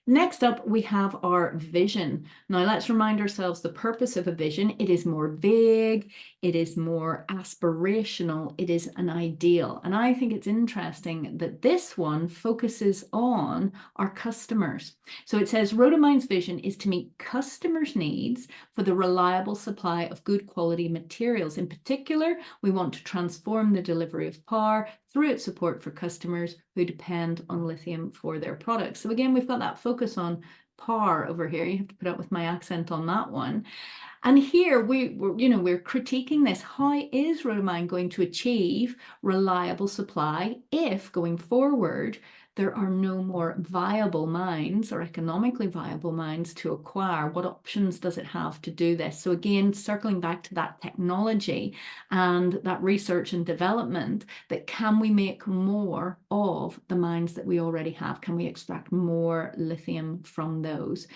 Next up, we have our vision. Now let's remind ourselves the purpose of a vision. It is more vague, it is more aspirational, it is an ideal. And I think it's interesting that this one focuses on our customers. So it says Rotomyne's vision is to meet customers' needs for the reliable supply of good quality materials. In particular, we want to transform the delivery of power through its support for customers who depend on lithium for their products. So again, we've got that focus on power over here. You have to put up with my accent on that one. And here we're critiquing this. How is Rotomyne going to achieve reliable supply if going forward there are no more viable mines or economically viable mines to acquire. What options does it have to do this? So again, circling back to that technology and that research and development, that can we make more of the mines that we already have? Can we extract more lithium from those?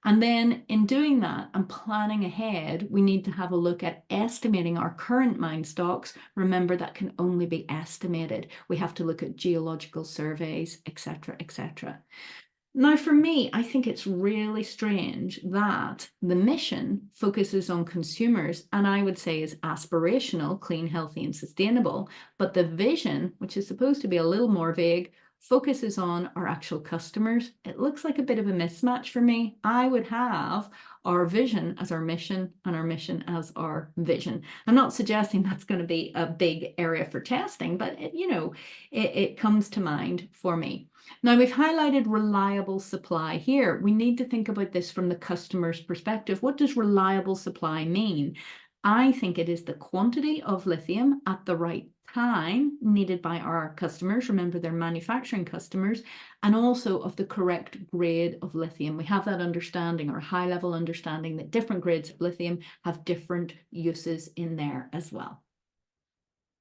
And then in doing that and planning ahead, we need to have a look at estimating our current mine stocks. Remember, that can only be estimated. We have to look at geological surveys, etc., etc. Now, for me, I think it's really strange that the mission focuses on consumers and I would say is aspirational, clean, healthy, and sustainable. But the vision, which is supposed to be a little more vague, focuses on our actual customers. It looks like a bit of a mismatch for me. I would have our vision as our mission and our mission as our vision. I'm not suggesting that's going to be a big area for testing, but it comes to mind for me. Now, we've highlighted reliable supply here. We need to think about this from the customer's perspective. What does reliable supply mean? I think it is the quantity of lithium at the right time needed by our customers. Remember, they're manufacturing customers, and also of the correct grade of lithium. We have that understanding, or high level understanding, that different grades of lithium have different uses in there as well.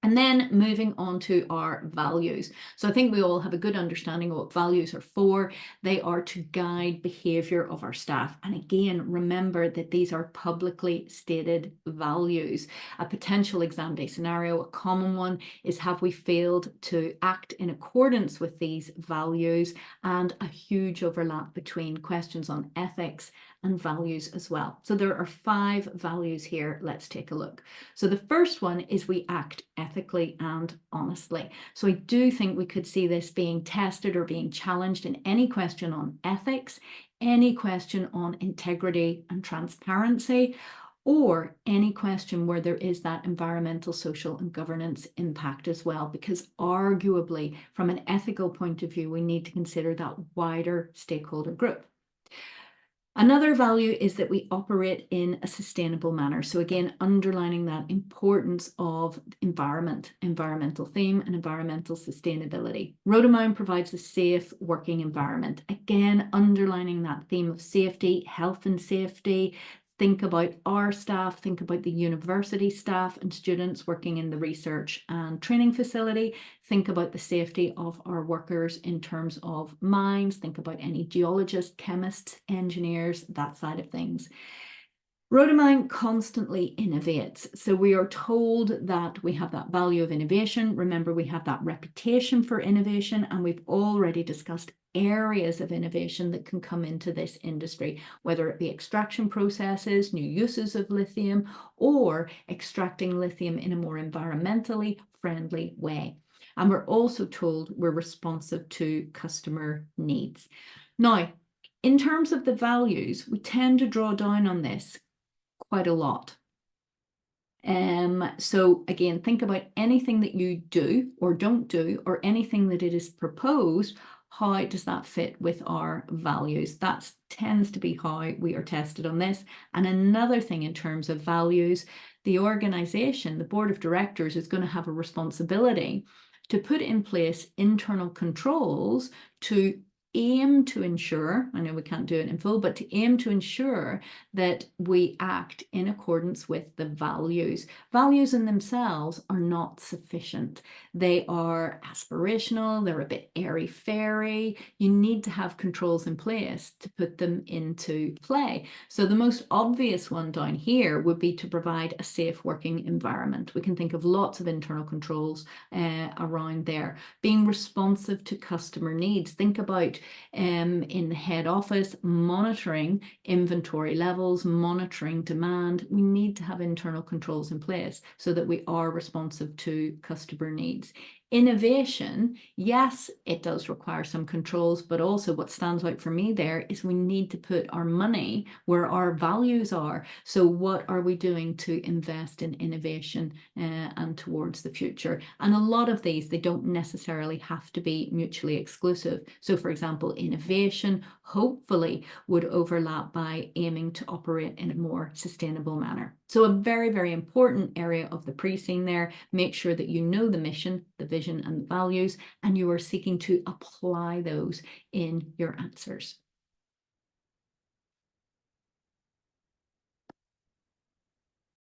And then moving on to our values. So I think we all have a good understanding of what values are for. They are to guide behavior of our staff. And again, remember that these are publicly stated values. A potential exam day scenario, a common one, is have we failed to act in accordance with these values? And a huge overlap between questions on ethics and values as well. So there are 5 values here. Let's take a look. So the first one is we act ethically and honestly. So I do think we could see this being tested or being challenged in any question on ethics, any question on integrity and transparency, or any question where there is that environmental, social, and governance impact as well, because arguably from an ethical point of view, we need to consider that wider stakeholder group. Another value is that we operate in a sustainable manner. So again, underlining that importance of environmental theme and environmental sustainability. Rotomyne provides a safe working environment. Again, underlining that theme of safety, health and safety. Think about our staff, think about the university staff and students working in the research and training facility. Think about the safety of our workers in terms of mines. Think about any geologists, chemists, engineers, that side of things. Rotomyne constantly innovates. So we are told that we have that value of innovation. Remember, we have that reputation for innovation, and we've already discussed areas of innovation that can come into this industry, whether it be extraction processes, new uses of lithium, or extracting lithium in a more environmentally friendly way. And we're also told we're responsive to customer needs. Now, in terms of the values, we tend to draw down on this quite a lot. So again, think about anything that you do or don't do, or anything that it is proposed. How does that fit with our values? That tends to be how we are tested on this. And another thing in terms of values, the organization, the board of directors, is going to have a responsibility to put in place internal controls to aim to ensure, I know we can't do it in full, but to aim to ensure that we act in accordance with the values. Values in themselves are not sufficient. They are aspirational, they're a bit airy-fairy. You need to have controls in place to put them into play. So the most obvious one down here would be to provide a safe working environment. We can think of lots of internal controls around there. Being responsive to customer needs. Think about in the head office, monitoring inventory levels, monitoring demand. We need to have internal controls in place so that we are responsive to customer needs. Innovation, yes, it does require some controls, but also what stands out for me there is we need to put our money where our values are. So what are we doing to invest in innovation and towards the future? And a lot of these, they don't necessarily have to be mutually exclusive. So for example, innovation hopefully would overlap by aiming to operate in a more sustainable manner. So a very, very important area of the pre-scene there. Make sure that you know the mission, the the vision and the values, and you are seeking to apply those in your answers.